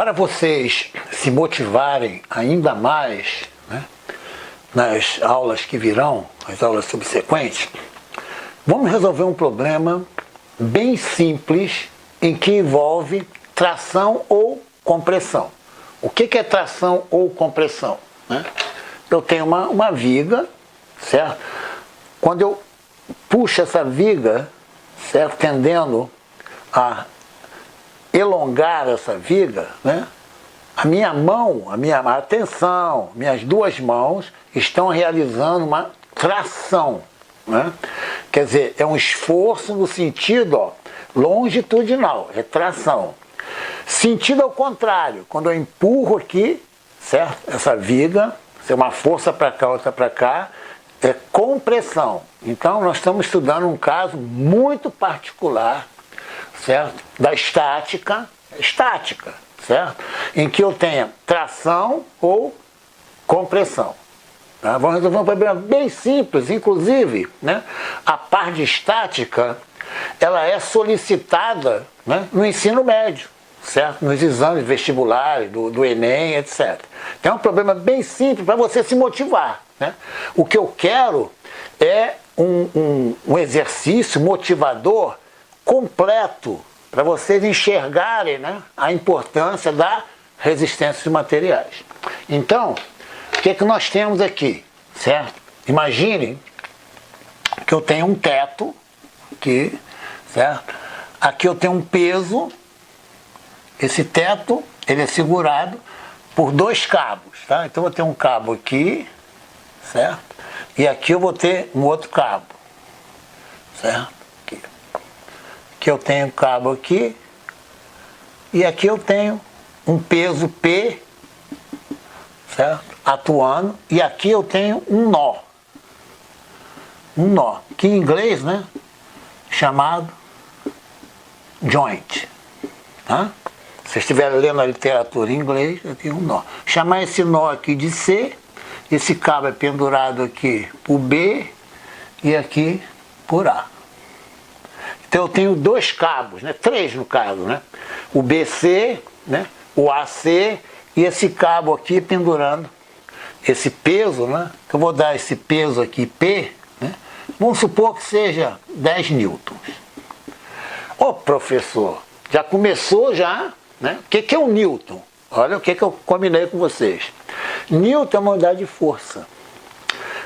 Para vocês se motivarem ainda mais, né, nas aulas que virão, as aulas subsequentes, vamos resolver um problema bem simples em que envolve tração ou compressão. O que é tração ou compressão, né? Eu tenho uma viga, certo? Quando eu puxo essa viga, certo, tendendo a elongar essa viga, né, a minha mão, a minha atenção, minhas duas mãos estão realizando uma tração, né? Quer dizer, é um esforço no sentido, ó, longitudinal, é tração. Sentido ao contrário, quando eu empurro aqui, certo, essa viga, é uma força para cá, outra para cá, é compressão. Então nós estamos estudando um caso muito particular, certo, da estática, certo, em que eu tenha tração ou compressão. Tá? Vamos resolver um problema bem simples, inclusive, né, a parte de estática, ela é solicitada, né, no ensino médio, certo? Nos exames vestibulares, do Enem, etc. Então é um problema bem simples para você se motivar, né? O que eu quero é um exercício motivador completo para vocês enxergarem, né, a importância da resistência de materiais. Então, o que nós temos aqui, certo? Imagine que eu tenho um teto aqui, certo? Aqui eu tenho um peso. Esse teto, ele é segurado por dois cabos, tá? Então eu vou ter um cabo aqui, certo? E aqui eu vou ter um outro cabo, certo? Aqui eu tenho um cabo aqui, e aqui eu tenho um peso P, certo? Atuando, e aqui eu tenho um nó, que em inglês, né, chamado joint, tá? Se vocês estiverem lendo a literatura em inglês, eu tenho um nó. Chamar esse nó aqui de C, esse cabo é pendurado aqui por B e aqui por A. Então eu tenho dois cabos, né? Três no caso, né? O BC, né? O AC e esse cabo aqui pendurando esse peso, né? Eu vou dar esse peso aqui P, né? Vamos supor que seja 10 newtons. Ô professor, já começou já, né? O que é um newton? Olha o que eu combinei com vocês. Newton é uma unidade de força.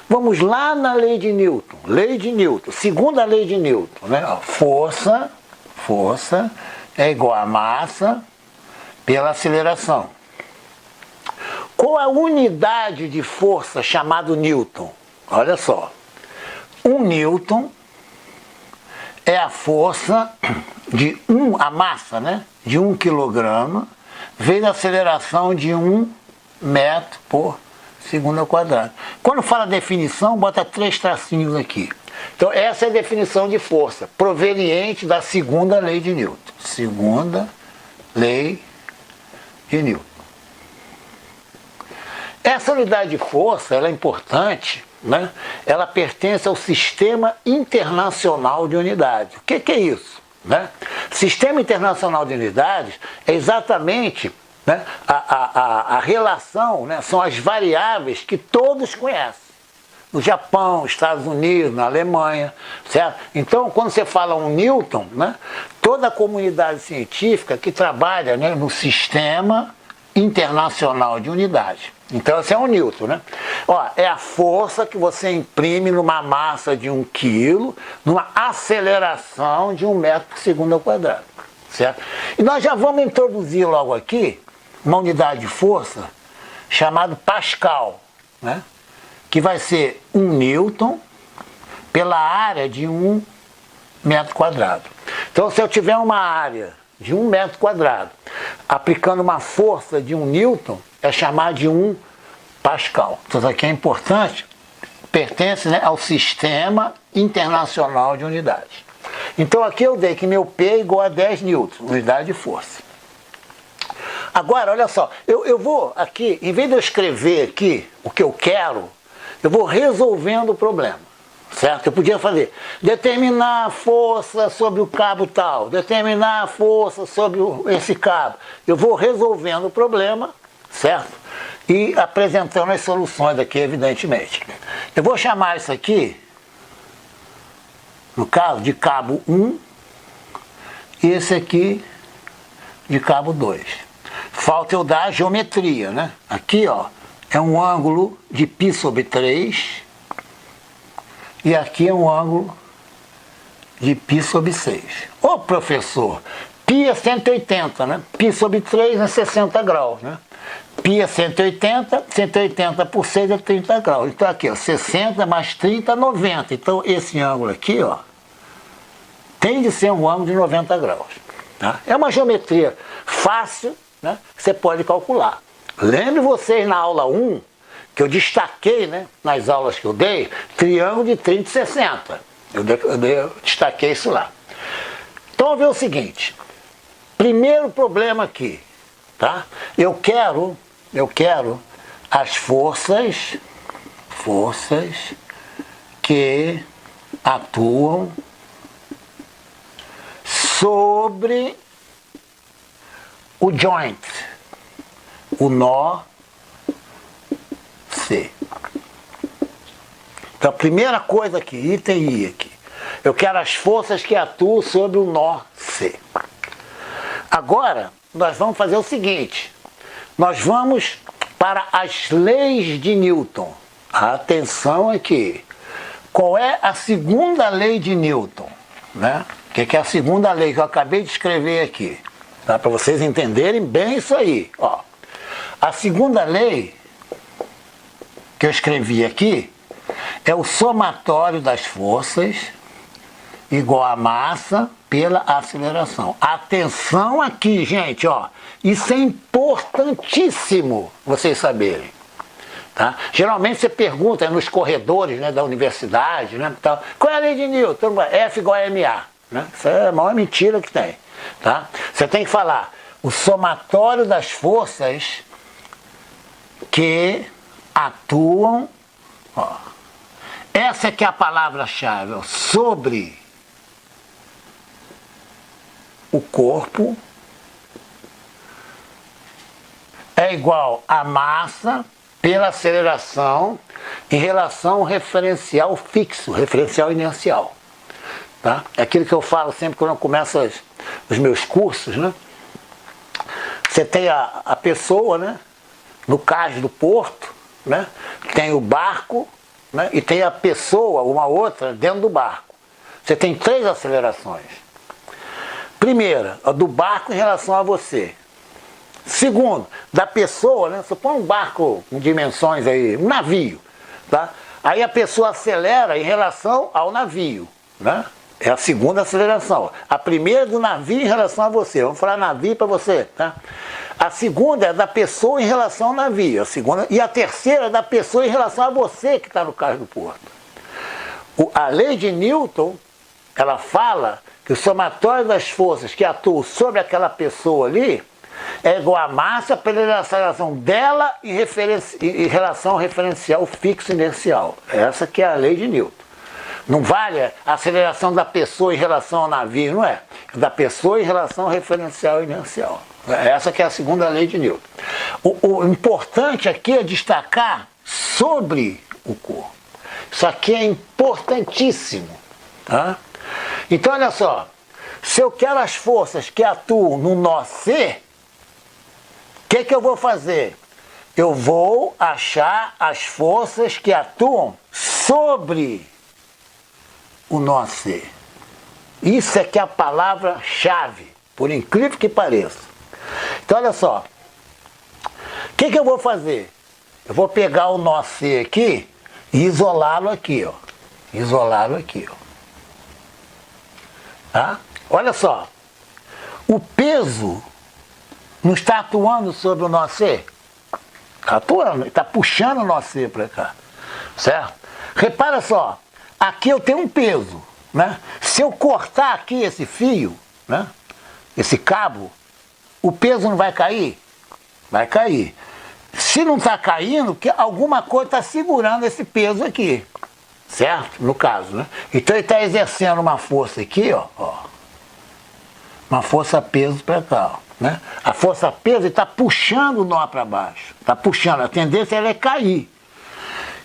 Vamos lá na lei de Newton. Lei de Newton, segunda lei de Newton, né? Força é igual a massa pela aceleração. Qual a unidade de força chamado Newton? Olha só. Um Newton é a força de a massa, né, de 1 quilograma, vezes a aceleração de 1 metro por segundo ao quadrado. Quando fala definição, bota 3 tracinhos aqui. Então essa é a definição de força, proveniente da segunda lei de Newton. Segunda lei de Newton. Essa unidade de força, ela é importante, né? Ela pertence ao Sistema Internacional de Unidades. O que é isso, né? Sistema Internacional de Unidades é exatamente, né, a relação, né, são as variáveis que todos conhecem. No Japão, Estados Unidos, na Alemanha, certo? Então, quando você fala um Newton, né, toda a comunidade científica que trabalha, né, no Sistema Internacional de Unidades. Então, esse é um Newton, né? Ó, é a força que você imprime numa massa de 1 quilo, numa aceleração de 1 metro por segundo ao quadrado, certo? E nós já vamos introduzir logo aqui uma unidade de força chamada Pascal, né? Que vai ser 1 Newton pela área de 1 metro quadrado. Então, se eu tiver uma área de 1 metro quadrado, aplicando uma força de 1 Newton, é chamado de 1 Pascal. Então, isso aqui é importante, pertence, né, ao Sistema Internacional de Unidades. Então, aqui eu dei que meu P é igual a 10 newtons, unidade de força. Agora, olha só, eu vou aqui, em vez de eu escrever aqui o que eu quero, eu vou resolvendo o problema. certo? Eu podia fazer, determinar a força sobre o cabo tal, determinar a força sobre esse cabo. Eu vou resolvendo o problema, certo? E apresentando as soluções aqui, evidentemente. Eu vou chamar isso aqui, no caso, de cabo 1, e esse aqui de cabo 2. Falta eu dar a geometria, né? Aqui, ó, é um ângulo de π sobre 3, e aqui é um ângulo de π sobre 6. Ô professor, π é 180, né? π sobre 3 é 60 graus, né? π é 180, 180 por 6 é 30 graus. Então aqui, ó, 60 mais 30, 90. Então esse ângulo aqui, ó, tem de ser um ângulo de 90 graus. Tá? É uma geometria fácil, né? Você pode calcular. Lembre vocês na aula 1, que eu destaquei, né, nas aulas que eu dei, triângulo de 30 e 60. Eu destaquei isso lá. Então vamos ver o seguinte. Primeiro problema aqui, tá? Eu quero as forças que atuam sobre o joint, o nó C. Então a primeira coisa aqui, item I aqui, eu quero as forças que atuam sobre o nó C. Agora nós vamos fazer o seguinte, nós vamos para as leis de Newton. Atenção aqui, qual é a segunda lei de Newton, né? O que é a segunda lei que eu acabei de escrever aqui, tá? Para vocês entenderem bem isso aí, ó. A segunda lei que eu escrevi aqui é o somatório das forças igual a massa pela aceleração. Atenção aqui, gente, ó. Isso é importantíssimo vocês saberem. Tá? Geralmente você pergunta nos corredores, né, da universidade, né, tal, qual é a lei de Newton? F igual a ma. Né? Isso é a maior mentira que tem. Tá? Você tem que falar o somatório das forças que atuam, ó, essa é que é a palavra-chave, ó, sobre o corpo é igual a massa pela aceleração em relação ao referencial fixo, referencial inercial. Tá? É aquilo que eu falo sempre quando eu começo os meus cursos, né? Você tem a pessoa, né, no cais do porto, né, tem o barco, né, e tem a pessoa, uma outra, dentro do barco. Você tem 3 acelerações. Primeira, a do barco em relação a você. Segundo, da pessoa, né, você põe um barco com dimensões aí, um navio, tá? Aí a pessoa acelera em relação ao navio, né? É a segunda aceleração. A primeira é do navio em relação a você. Vamos falar navio para você, tá? A segunda é da pessoa em relação ao navio. A segunda, e a terceira é da pessoa em relação a você que está no cais do porto. A lei de Newton, ela fala que o somatório das forças que atuam sobre aquela pessoa ali é igual a massa pela aceleração dela em relação ao referencial fixo inercial. Essa que é a lei de Newton. Não vale a aceleração da pessoa em relação ao navio, não é? É da pessoa em relação ao referencial inercial. Essa que é a segunda lei de Newton. O importante aqui é destacar sobre o corpo. Isso aqui é importantíssimo. Tá? Então, olha só. Se eu quero as forças que atuam no nó C, o que eu vou fazer? Eu vou achar as forças que atuam sobre o nó C. Isso é que é a palavra-chave, por incrível que pareça. Então, olha só. O que eu vou fazer? Eu vou pegar o nó C aqui e isolá-lo aqui, ó. Isolá-lo aqui, ó. Tá? Olha só. O peso não está atuando sobre o nó C? Está atuando, está puxando o nó C para cá. Certo? Repara só. Aqui eu tenho um peso, né? Se eu cortar aqui esse fio, né, esse cabo, o peso não vai cair? Vai cair. Se não está caindo, que alguma coisa está segurando esse peso aqui. certo? No caso, né? Então ele está exercendo uma força aqui, ó, uma força-peso para cá, ó, né? A força-peso está puxando o nó para baixo, está puxando, a tendência é cair.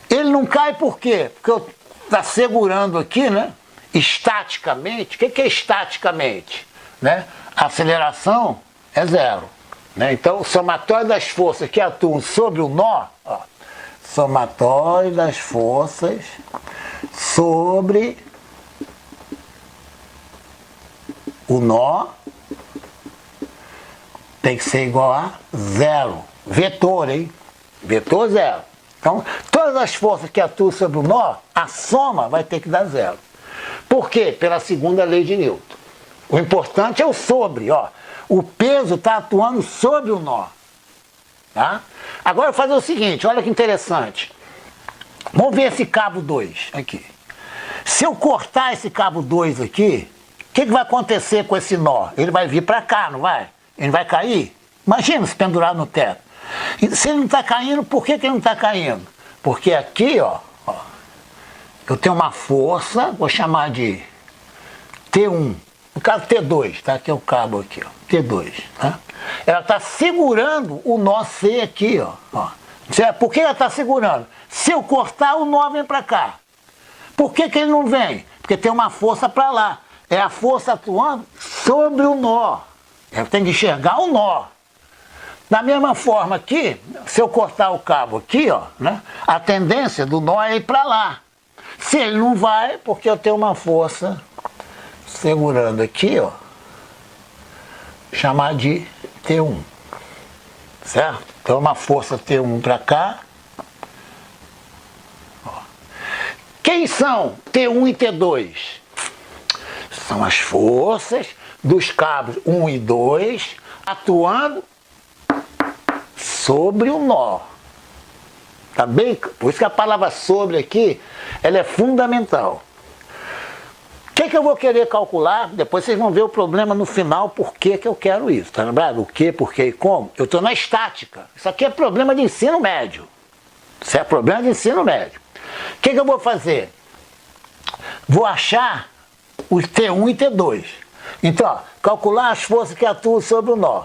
Ele não cai por quê? Porque está segurando aqui, né? Estaticamente. O que é estaticamente? Né? A aceleração é zero. Né? Então, o somatório das forças que atuam sobre o nó, ó, somatório das forças sobre o nó tem que ser igual a zero. Vetor, hein? Vetor zero. Então, todas as forças que atuam sobre o nó, a soma vai ter que dar zero. Por quê? Pela segunda lei de Newton. O importante é o sobre, ó. O peso está atuando sobre o nó. Tá? Agora eu vou fazer o seguinte, olha que interessante. Vamos ver esse cabo 2 aqui. Se eu cortar esse cabo 2 aqui, o que vai acontecer com esse nó? Ele vai vir para cá, não vai? Ele vai cair? Imagina se pendurar no teto. E se ele não está caindo, por que ele não está caindo? Porque aqui, ó, eu tenho uma força, vou chamar de T1, no caso T2, tá? Aqui é o cabo aqui, ó, T2, tá? Ela está segurando o nó C aqui, ó. Por que ela está segurando? Se eu cortar, o nó vem para cá. Por que ele não vem? Porque tem uma força para lá. É a força atuando sobre o nó. Eu tenho que enxergar o nó. Da mesma forma aqui, se eu cortar o cabo aqui, ó, né, a tendência do nó é ir para lá. Se ele não vai, porque eu tenho uma força segurando aqui, ó, chamar de T1, certo? Então uma força T1 para cá. Ó. Quem são T1 e T2? São as forças dos cabos 1 e 2 atuando sobre o nó. Tá bem? Por isso que a palavra sobre aqui, ela é fundamental. O que eu vou querer calcular? Depois vocês vão ver o problema no final, por que eu quero isso. Tá lembrado? O que, por que e como? Eu estou na estática. Isso aqui é problema de ensino médio. Isso é problema de ensino médio. O que eu vou fazer? Vou achar os T1 e T2. Então, ó, calcular as forças que atuam sobre o nó.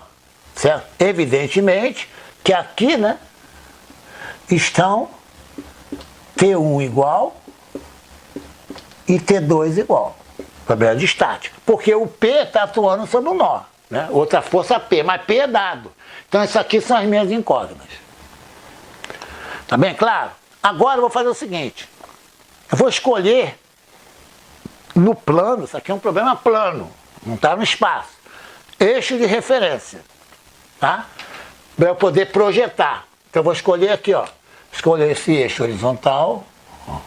Certo? Evidentemente que aqui, né, estão T1 igual e T2 igual. Problema de estática. Porque o P está atuando sobre o nó. Né? Outra força P, mas P é dado. Então isso aqui são as minhas incógnitas. Tá bem claro? Agora eu vou fazer o seguinte. Eu vou escolher no plano, isso aqui é um problema plano, não está no espaço. Eixo de referência. Tá? Para eu poder projetar. Então eu vou escolher aqui, ó. Escolher esse eixo horizontal, ó,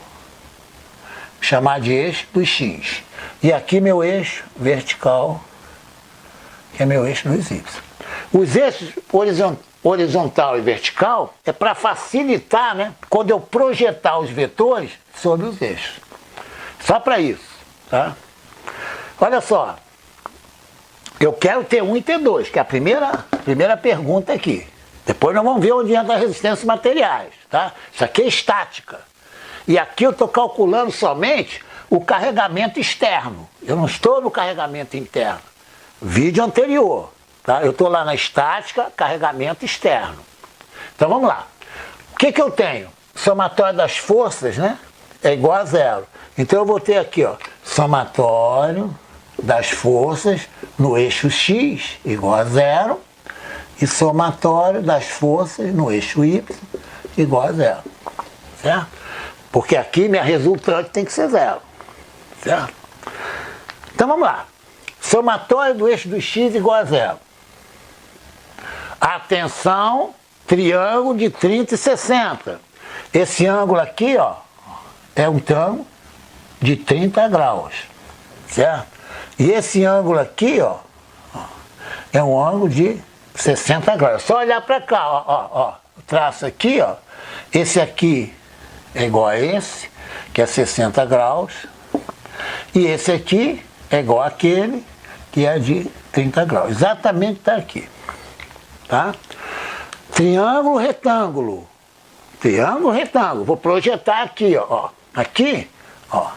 chamar de eixo dos X. E aqui meu eixo vertical, que é meu eixo dos Y. Os eixos horizontal e vertical é para facilitar, né, quando eu projetar os vetores sobre os eixos. Só para isso, tá? Olha só. Eu quero T1 e T2, que é a primeira pergunta aqui. Depois nós vamos ver onde entra as resistências materiais, tá? Isso aqui é estática. E aqui eu estou calculando somente o carregamento externo. Eu não estou no carregamento interno. Vídeo anterior, tá? Eu estou lá na estática, carregamento externo. Então vamos lá. O que eu tenho? Somatório das forças, né, é igual a zero. Então eu vou ter aqui, ó, somatório das forças no eixo X igual a zero e somatório das forças no eixo Y igual a zero, certo? Porque aqui minha resultante tem que ser zero, certo? Então vamos lá. Somatório do eixo do X igual a zero. Atenção, triângulo de 30 e 60. Esse ângulo aqui, ó, é um triângulo de 30 graus, certo? E esse ângulo aqui, ó, é um ângulo de 60 graus. É só olhar para cá, ó, o traço aqui, ó. Esse aqui é igual a esse, que é 60 graus. E esse aqui é igual àquele, que é de 30 graus. Exatamente está aqui, tá? Triângulo, retângulo. Triângulo, retângulo. Vou projetar aqui, ó. Aqui ó.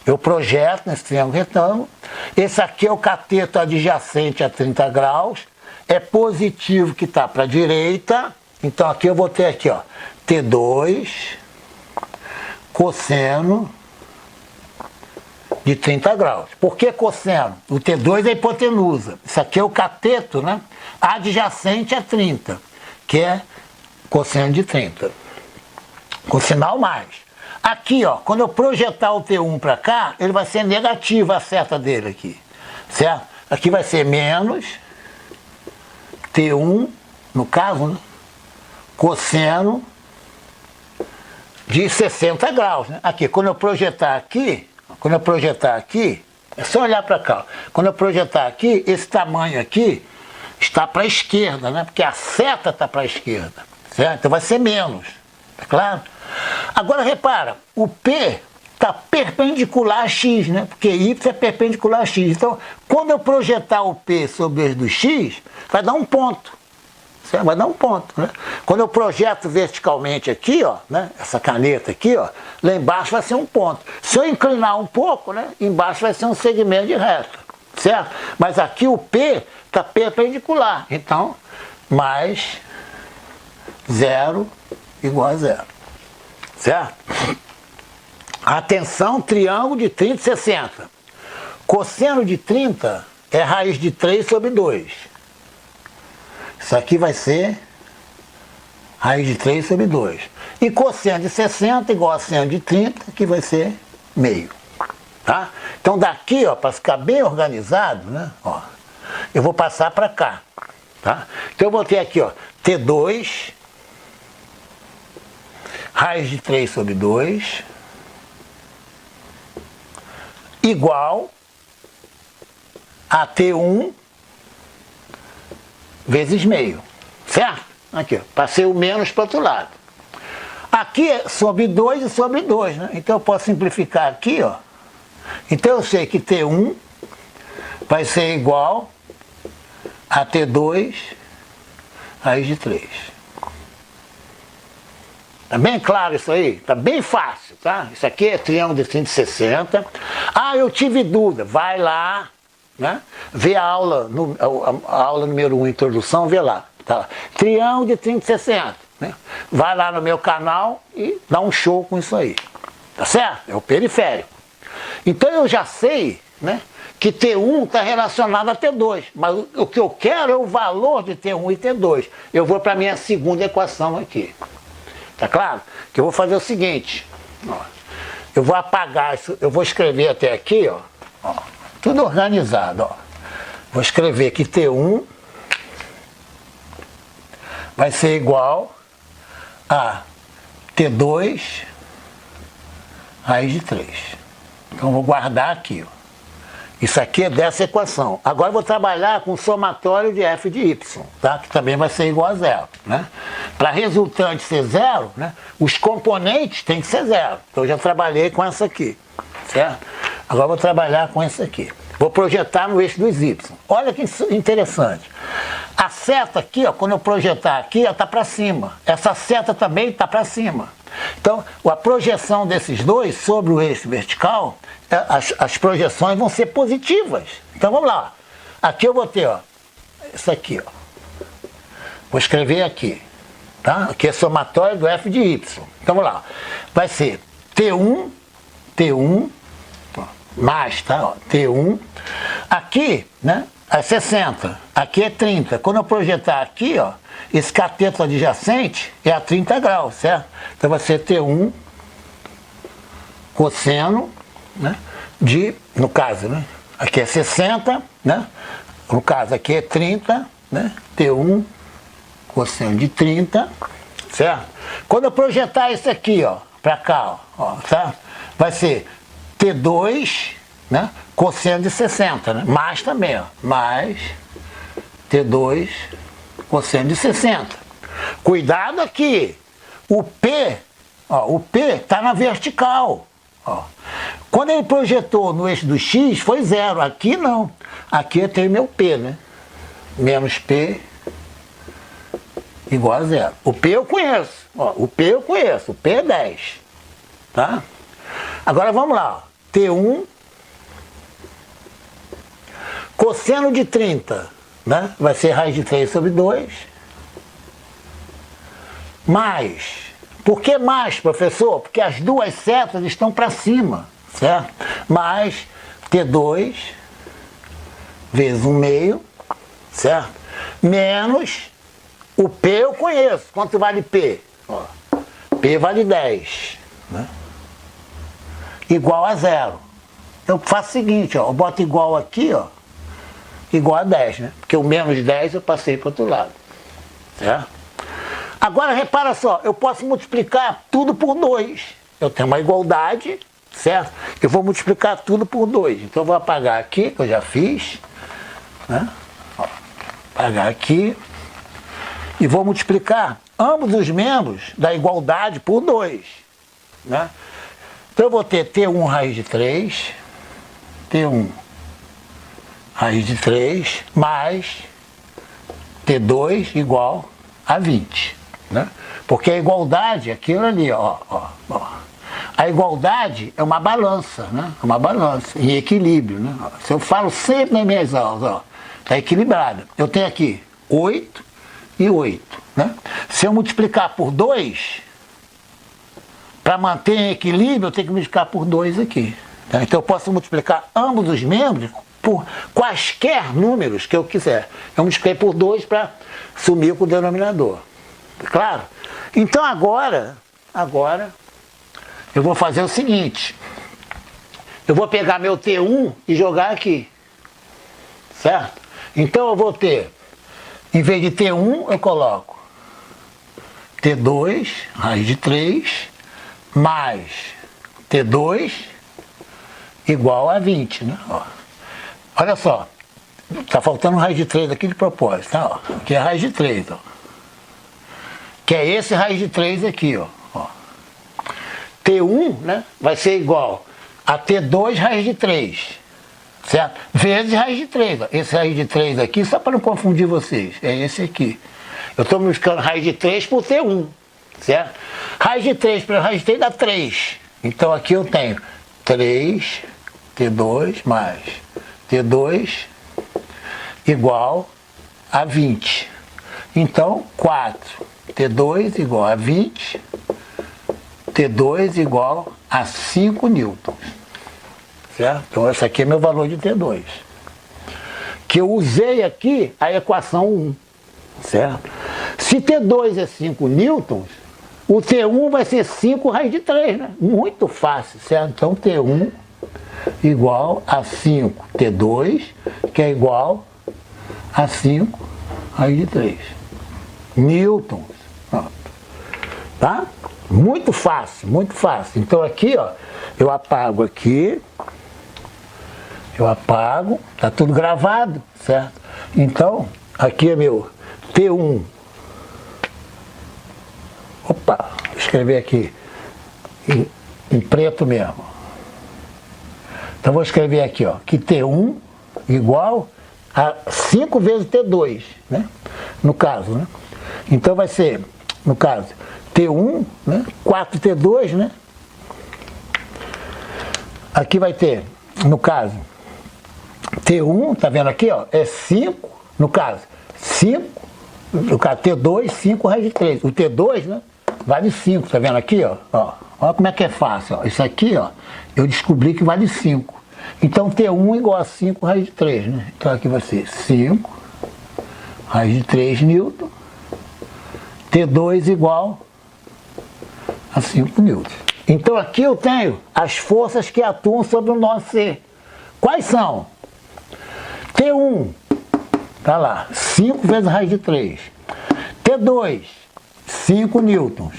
Eu projeto nesse triângulo retângulo. Esse aqui é o cateto adjacente a 30 graus. É positivo que está para a direita. Então aqui eu vou ter aqui, ó, T2 cosseno de 30 graus. Por que cosseno? O T2 é a hipotenusa. Isso aqui é o cateto, né, adjacente a 30, que é cosseno de 30. Com sinal mais. Aqui, ó, quando eu projetar o T1 para cá, ele vai ser negativo a seta dele aqui, certo? Aqui vai ser menos T1, no caso, né, cosseno de 60 graus, né? Aqui, quando eu projetar aqui, é só olhar para cá. Ó. Quando eu projetar aqui, esse tamanho aqui está para a esquerda, né? Porque a seta está para a esquerda, certo? Então vai ser menos, tá claro? Agora repara, o P está perpendicular a X, né? Porque Y é perpendicular a X. Então, quando eu projetar o P sobre o eixo do X, vai dar um ponto. Certo? Vai dar um ponto, né? Quando eu projeto verticalmente aqui, ó, né? Essa caneta aqui, ó, lá embaixo vai ser um ponto. Se eu inclinar um pouco, né? Embaixo vai ser um segmento de reta, certo? Mas aqui o P está perpendicular. Então, mais 0 igual a 0. Certo? Atenção, triângulo de 30 e 60. Cosseno de 30 é raiz de 3 sobre 2. Isso aqui vai ser raiz de 3 sobre 2. E cosseno de 60 igual a seno de 30, que vai ser meio. Tá? Então daqui, ó, para ficar bem organizado, né, ó, eu vou passar para cá. Tá? Então eu vou ter aqui, ó, T2 raiz de 3 sobre 2 igual a T1 vezes meio, certo? Aqui, ó, passei o menos para o outro lado. Aqui é sobre 2 e sobre 2, né? Então eu posso simplificar aqui, ó. Então eu sei que T1 vai ser igual a T2 raiz de 3. Tá bem claro isso aí? Tá bem fácil, tá? Isso aqui é triângulo de 30 e 60. Ah, eu tive dúvida. Vai lá, né? Vê a aula, a aula número 1, introdução, vê lá. Tá? Triângulo de 30 e 60. Né? Vai lá no meu canal e dá um show com isso aí. Tá certo? É o periférico. Então eu já sei, né, que T1 está relacionado a T2. Mas o que eu quero é o valor de T1 e T2. Eu vou para a minha segunda equação aqui. Tá claro? Que eu vou fazer o seguinte, ó, eu vou apagar isso, eu vou escrever até aqui, ó, tudo organizado, ó. Vou escrever que T1 vai ser igual a T2 raiz de 3. Então eu vou guardar aqui, ó. Isso aqui é dessa equação. Agora eu vou trabalhar com o somatório de f de y, tá? Que também vai ser igual a 0. Né? Para a resultante ser 0, né, os componentes têm que ser 0. Então eu já trabalhei com essa aqui. Certo? Agora eu vou trabalhar com essa aqui. Vou projetar no eixo dos y. Olha que interessante. A seta aqui, ó, quando eu projetar aqui, ela está para cima. Essa seta também está para cima. Então, a projeção desses dois sobre o eixo vertical, as projeções vão ser positivas. Então, vamos lá. Aqui eu vou ter, ó, isso aqui, ó. Vou escrever aqui, tá? Aqui é somatório do f de y. Então, vamos lá. Vai ser T1, ó, mais, tá? Ó, T1. Aqui, né, é 60. Aqui é 30. Quando eu projetar aqui, ó, esse cateto adjacente é a 30 graus, certo? Então vai ser T1 cosseno, né, de, no caso, né, aqui é 60, né, no caso aqui é 30, né, T1 cosseno de 30, certo? Quando eu projetar isso aqui, ó, para cá, ó, certo? Vai ser T2, né, cosseno de 60, né, mais também, ó, mais T2 cosseno de 60. Cuidado aqui, o P está na vertical. Ó. Quando ele projetou no eixo do X, foi 0. Aqui não. Aqui eu tenho meu P, né? Menos P igual a 0. O P eu conheço. Ó, o P eu conheço. O P é 10. Tá? Agora vamos lá, ó. T1, cosseno de 30, né? Vai ser raiz de 3 sobre 2, mais, por que mais, professor? Porque as duas setas estão para cima, certo? Mais T2 vezes 1/2, certo? Menos o P eu conheço. Quanto vale P? Ó, P vale 10, né? Igual a 0. Eu faço o seguinte, ó, eu boto igual aqui, ó, igual a 10, né? Porque o menos 10 eu passei para o outro lado, certo? Agora, repara só, eu posso multiplicar tudo por 2. Eu tenho uma igualdade, certo? Eu vou multiplicar tudo por 2. Então, eu vou apagar aqui, que eu já fiz, né? Ó, apagar aqui. E vou multiplicar ambos os membros da igualdade por 2, né? Então, eu vou ter T1 raiz de 3, T1 raiz de 3, mais T2 igual a 20, né? Porque a igualdade é aquilo ali, ó. A igualdade é uma balança, né? Uma balança, em equilíbrio, né? Se eu falo sempre nas minhas aulas, ó, está equilibrada. Eu tenho aqui 8 e 8, né? Se eu multiplicar por 2, para manter em equilíbrio, eu tenho que multiplicar por 2 aqui. Tá? Então eu posso multiplicar ambos os membros por quaisquer números que eu quiser. Eu multipliquei por 2 para sumir com o denominador. Claro? Então agora eu vou fazer o seguinte. Eu vou pegar meu T1 e jogar aqui. Certo? Então eu vou ter, em vez de T1, eu coloco T2, raiz de 3, mais T2 igual a 20, né? Ó. Olha só, tá faltando raiz de 3 aqui de propósito, tá? Ó, aqui é raiz de 3, ó. Que é esse raiz de 3 aqui, ó. T1, né, vai ser igual a T2 raiz de 3, certo? Vezes raiz de 3, ó. Esse raiz de 3 aqui, só para não confundir vocês, é esse aqui. Eu estou multiplicando raiz de 3 por T1, certo? Raiz de 3 por raiz de 3 dá 3. Então aqui eu tenho 3 T2 mais T2 igual a 20. Então, 4 T2 igual a 20, T2 igual a 5 newtons. Certo? Então, esse aqui é meu valor de T2. Que eu usei aqui a equação 1. Certo? Se T2 é 5 newtons, o T1 vai ser 5 raiz de 3, né? Muito fácil, certo? Então, T1 igual a 5 T2, que é igual a 5 raiz de 3 newtons. Ó. Tá? Muito fácil, muito fácil. Então aqui, ó, eu apago aqui, eu apago, tá tudo gravado, certo? Então, aqui é meu T1. Opa, vou escrever aqui em preto mesmo. Então vou escrever aqui, ó, que T1 igual a 5 vezes T2, né? No caso, né? Então vai ser, no caso, T1, né? 4T2, né? Aqui vai ter, no caso, T1, tá vendo aqui, ó, é 5, no caso, 5, no caso, T2, 5 raiz de 3. O T2, né, vale 5, tá vendo aqui, ó? Olha como é que é fácil, ó. Isso aqui, ó, eu descobri que vale 5. Então, T1 igual a 5 raiz de 3, né? Então, aqui vai ser 5 raiz de 3 newton, T2 igual a 5 newtons. Então, aqui eu tenho as forças que atuam sobre o nó C. Quais são? T1, tá lá, 5 vezes raiz de 3. T2, 5 newtons.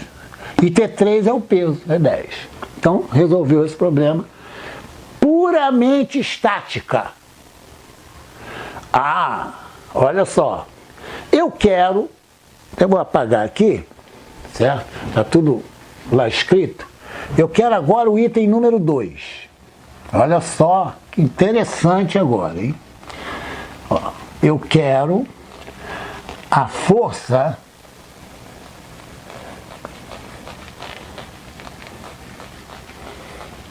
E T3 é o peso, é 10. Então, resolveu esse problema. Puramente estática. Ah, olha só. Eu quero, eu vou apagar aqui, certo? Está tudo lá escrito. Eu quero agora o item número 2. Olha só que interessante agora, hein? Ó, eu quero a força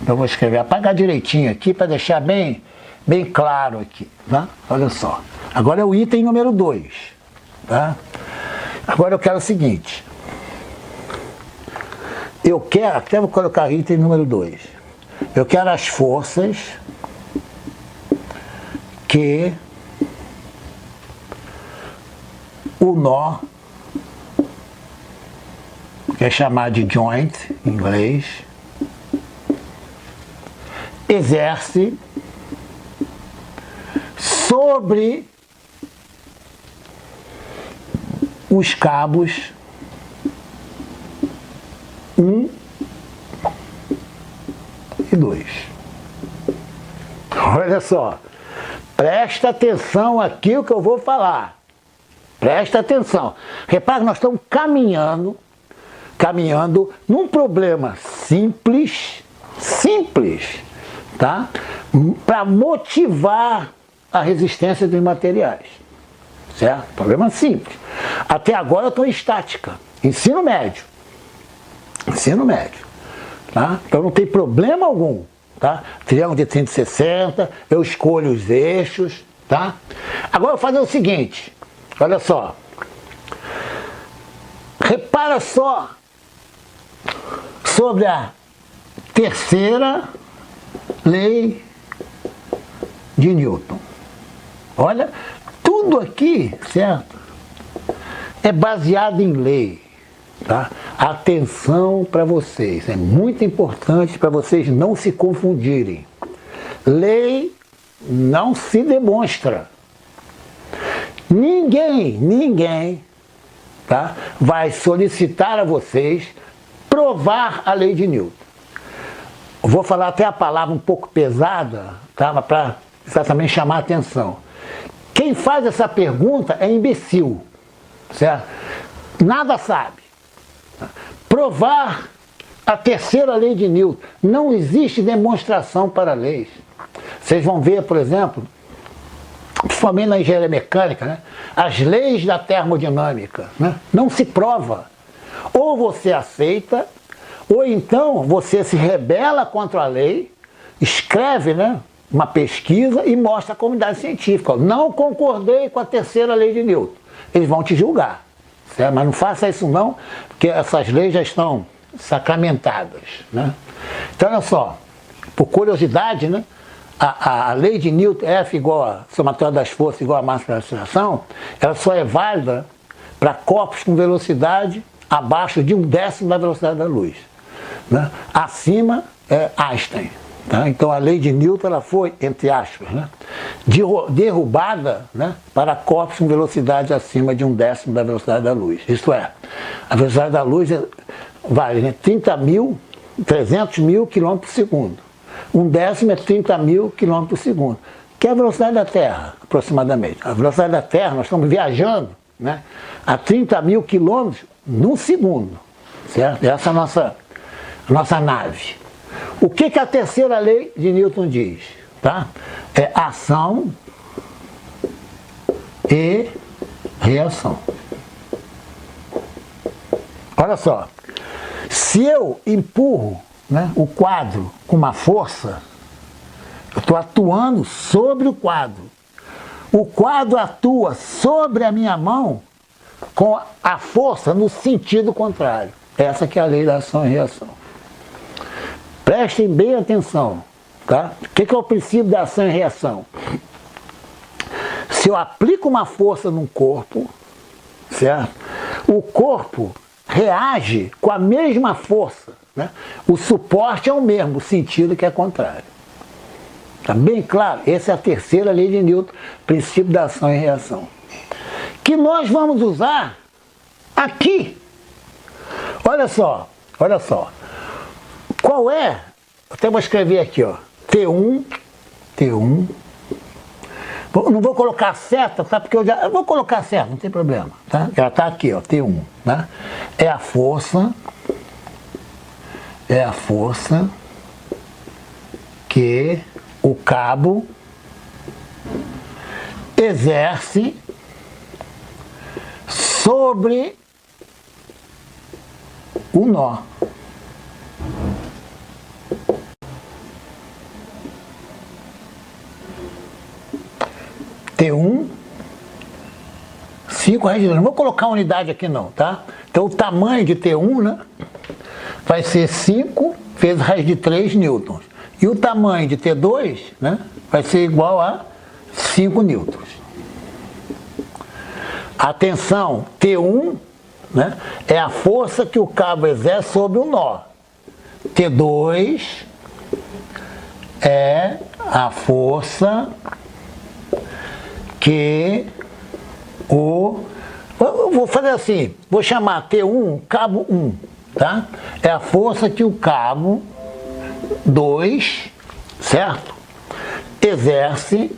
Eu vou escrever, apagar direitinho aqui para deixar bem claro aqui, tá? Olha só. Agora é o item número 2, tá? Agora eu quero o seguinte. Eu quero, até vou colocar item número 2. Eu quero as forças que o nó, que é chamado de joint em inglês, exerce sobre os cabos 1 e 2. Olha só, presta atenção aqui o que eu vou falar. Presta atenção. Repara que nós estamos caminhando num problema simples, tá? Para motivar a resistência dos materiais. Certo? Problema simples. Até agora eu estou em estática. Ensino médio. Tá? Então não tem problema algum. Tá? Triângulo de 360, eu escolho os eixos. Tá? Agora eu vou fazer o seguinte. Olha só. Repara só sobre a terceira lei de Newton. Olha, tudo aqui, certo? É baseado em lei. Tá? Atenção para vocês, é muito importante para vocês não se confundirem. Lei não se demonstra. Ninguém, tá, vai solicitar a vocês provar a lei de Newton. Vou falar até a palavra um pouco pesada, tá, para exatamente chamar a atenção. Quem faz essa pergunta é imbecil, certo? Nada sabe. Provar a terceira lei de Newton. Não existe demonstração para leis. Vocês vão ver, por exemplo, principalmente na engenharia mecânica, né, as leis da termodinâmica, né, não se prova. Ou você aceita, ou então você se rebela contra a lei, escreve, né, uma pesquisa e mostra à comunidade científica. Ó, não concordei com a terceira lei de Newton. Eles vão te julgar. Certo? Mas não faça isso não, porque essas leis já estão sacramentadas. Né? Então, olha só, por curiosidade, né, a lei de Newton, F igual a somatória das forças igual a massa da aceleração, ela só é válida para corpos com velocidade abaixo de 1/10 da velocidade da luz. Né? Acima é Einstein. Tá? Então a lei de Newton ela foi, entre aspas, né, derrubada, né, para corpos com velocidade acima de 1/10 da velocidade da luz. Isto é, a velocidade da luz vale, né, 300 mil km por segundo. 1/10 é 30 mil km por segundo, que é a velocidade da Terra, aproximadamente. A velocidade da Terra, nós estamos viajando, né, a 30 mil km num segundo. Certo? Essa é a nossa nave. O que a terceira lei de Newton diz? Tá? É ação e reação. Olha só, se eu empurro, né, o quadro com uma força, eu estou atuando sobre o quadro. O quadro atua sobre a minha mão com a força no sentido contrário. Essa que é a lei da ação e reação. Prestem bem atenção, tá? O que é o princípio da ação e reação? Se eu aplico uma força num corpo, certo? O corpo reage com a mesma força, né? O suporte é o mesmo, o sentido que é contrário. Tá bem claro? Essa é a terceira lei de Newton, princípio da ação e reação. Que nós vamos usar aqui. Olha só. Qual é? Até vou escrever aqui, ó. T1. Não vou colocar seta, tá? Porque eu vou colocar seta, não tem problema, tá? Já tá aqui, ó, T1, tá? É a força que o cabo exerce sobre o nó. 5 raiz de 3. Não vou colocar unidade aqui não, tá? Então o tamanho de T1, né, vai ser 5 vezes raiz de 3 newtons. E o tamanho de T2, né, vai ser igual a 5 newtons. Atenção, T1, né, é a força que o cabo exerce sobre o nó. T2 é a força que o... Eu vou fazer assim, vou chamar T1 cabo 1, tá? É a força que o cabo 2, certo? Exerce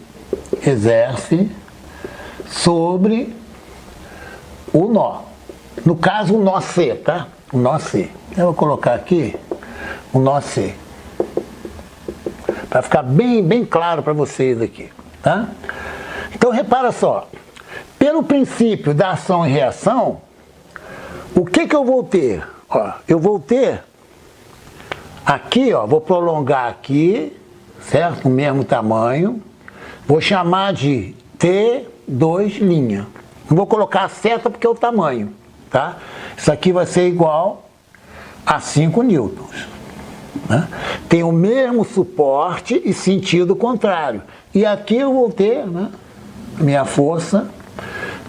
sobre o nó. No caso, o nó C, tá? O nó C. Eu vou colocar aqui o nó C. Para ficar bem claro para vocês aqui, tá? Então, repara só. Pelo princípio da ação e reação, o que eu vou ter? Ó, eu vou ter aqui, ó, vou prolongar aqui, certo? O mesmo tamanho. Vou chamar de T2'. Não vou colocar a seta porque é o tamanho, tá? Isso aqui vai ser igual a 5 newtons. Né? Tem o mesmo suporte e sentido contrário. E aqui eu vou ter, né, minha força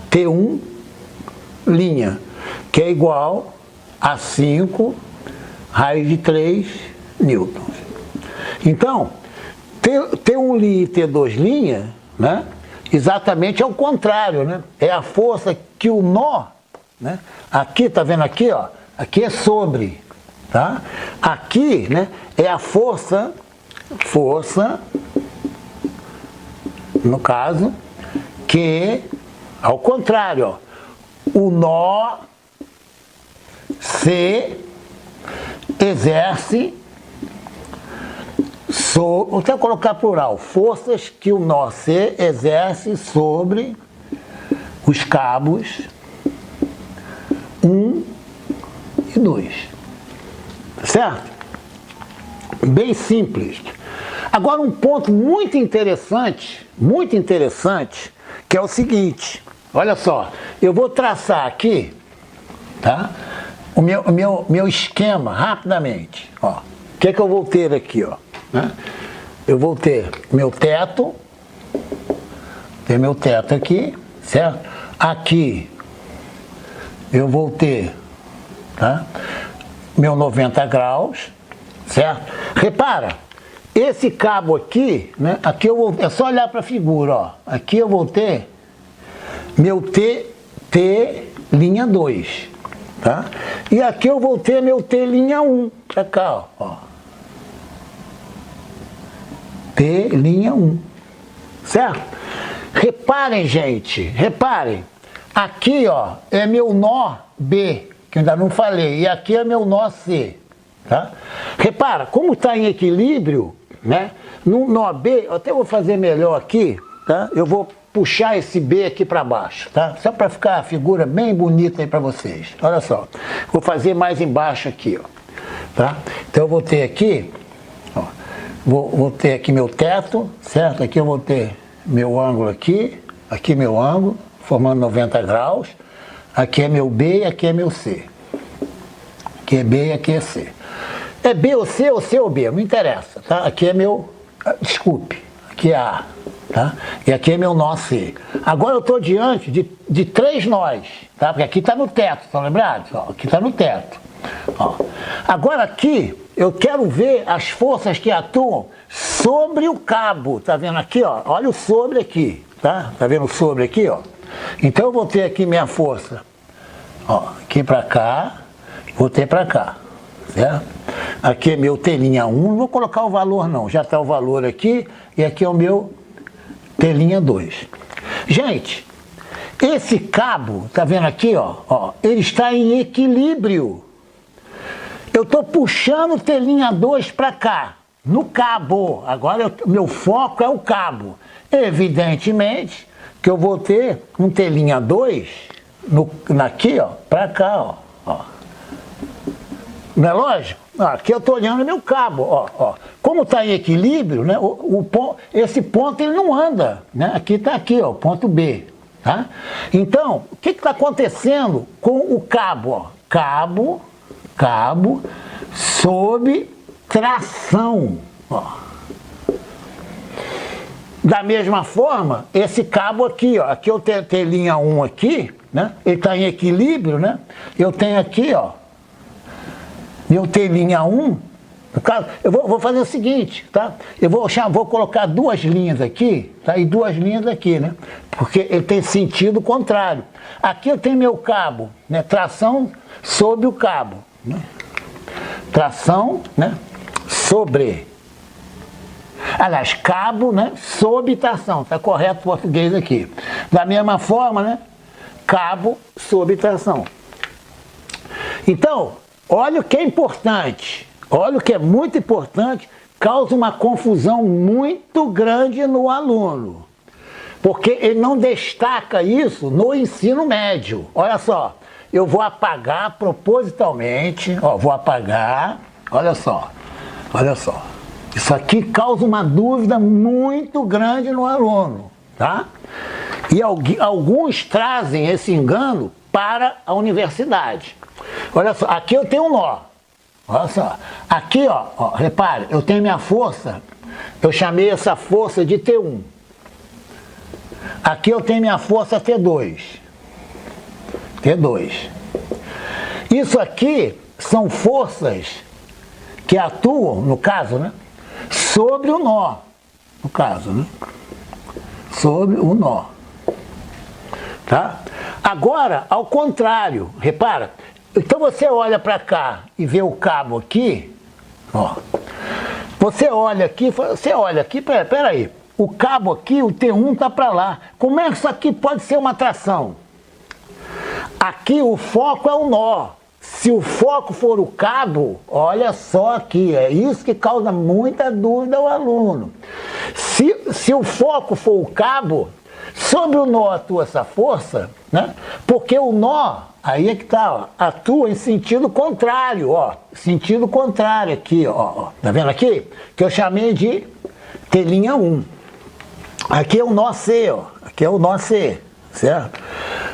T1', que é igual a 5 raiz de 3 newtons. Então, T1' e T2', né, exatamente é o contrário, né? É a força que o nó, né, aqui, tá vendo aqui, ó, aqui é sobre, tá? Aqui, né, é a força, no caso, que, ao contrário, ó, o nó C exerce vou até colocar plural, forças que o nó C exerce sobre os cabos 1 e 2. Certo? Bem simples. Agora um ponto muito interessante, que é o seguinte, olha só, eu vou traçar aqui, tá? O meu esquema rapidamente, ó. O que é que eu vou ter aqui, ó? Né? Eu vou ter meu teto, aqui, certo? Aqui eu vou ter, tá, meu 90 graus, certo? Repara, esse cabo aqui, né? Aqui eu vou, é só olhar para a figura, ó. Aqui eu vou ter meu T'2, tá? E aqui eu vou ter meu T'1, pra cá, ó. T'1, certo? Reparem, gente, reparem. Aqui, ó, é meu nó B, que eu ainda não falei, e aqui é meu nó C, tá? Repara, como está em equilíbrio, né? No nó B, eu até vou fazer melhor aqui, tá? Eu vou puxar esse B aqui para baixo, tá? Só para ficar a figura bem bonita aí para vocês. Olha só, vou fazer mais embaixo aqui, ó, tá? Então eu vou ter aqui, ó, vou ter aqui meu teto, certo? Aqui eu vou ter meu ângulo aqui meu ângulo, formando 90 graus. Aqui é meu B e aqui é meu C. Aqui é B e aqui é C. É B ou C ou B, não interessa, tá? Aqui é meu, desculpe, aqui é A, tá? E aqui é meu nó C. Agora eu estou diante de 3 nós, tá? Porque aqui está no teto, estão lembrados? Ó, aqui está no teto. Ó. Agora aqui eu quero ver as forças que atuam sobre o cabo, tá vendo aqui, ó? Olha o sobre aqui, tá? Tá vendo o sobre aqui, ó? Então eu vou ter aqui minha força, ó, aqui para cá, vou ter para cá, certo? Aqui é meu T'1, não vou colocar o valor não, já está o valor aqui, e aqui é o meu T'2. Gente, esse cabo, tá vendo aqui, ó, ele está em equilíbrio. Eu estou puxando o T'2 para cá, no cabo. Agora meu foco é o cabo. Evidentemente que eu vou ter um T'2 aqui, ó, para cá, ó. Não é lógico? Aqui eu estou olhando meu cabo, ó. Como está em equilíbrio, né, esse ponto ele não anda, né? Aqui está aqui, ó, ponto B, Tá? Então, o que está acontecendo com o cabo? Ó? Cabo sob tração. Ó. Da mesma forma, esse cabo aqui, ó, aqui eu tenho linha 1 aqui, né? Ele está em equilíbrio, né? Eu tenho aqui, ó, eu tenho linha 1, no caso, eu vou fazer o seguinte, tá? Eu vou colocar duas linhas aqui, tá? E duas linhas aqui, né? Porque ele tem sentido contrário. Aqui eu tenho meu cabo, né? Tração sobre o cabo, né? Tração, né? Sobre. Aliás, cabo, né? Sob tração, tá correto o português aqui. Da mesma forma, né? Cabo sob tração. Então, olha o que é importante, olha o que é muito importante, causa uma confusão muito grande no aluno, porque ele não destaca isso no ensino médio. Olha só, eu vou apagar propositalmente, ó, vou apagar, olha só. Isso aqui causa uma dúvida muito grande no aluno, tá? E alguns trazem esse engano para a universidade. Olha só, aqui eu tenho um nó. Olha só, aqui ó, repare, eu tenho minha força, eu chamei essa força de T1. Aqui eu tenho minha força T2. Isso aqui são forças que atuam, no caso, né, sobre o nó. No caso, né, sobre o nó. Tá? Agora, ao contrário, repara, então você olha para cá e vê o cabo aqui, ó. Você olha aqui, peraí, o cabo aqui, o T1 tá para lá. Como é que isso aqui pode ser uma tração? Aqui o foco é o nó. Se o foco for o cabo, olha só aqui, é isso que causa muita dúvida ao aluno. Se o foco for o cabo, sobre o nó atua essa força, né? Porque o nó, aí é que tá, ó, atua em sentido contrário, ó. Sentido contrário aqui, ó. Tá vendo aqui? Que eu chamei de telinha 1. Aqui é o nó C, ó. Aqui é o nó C, certo?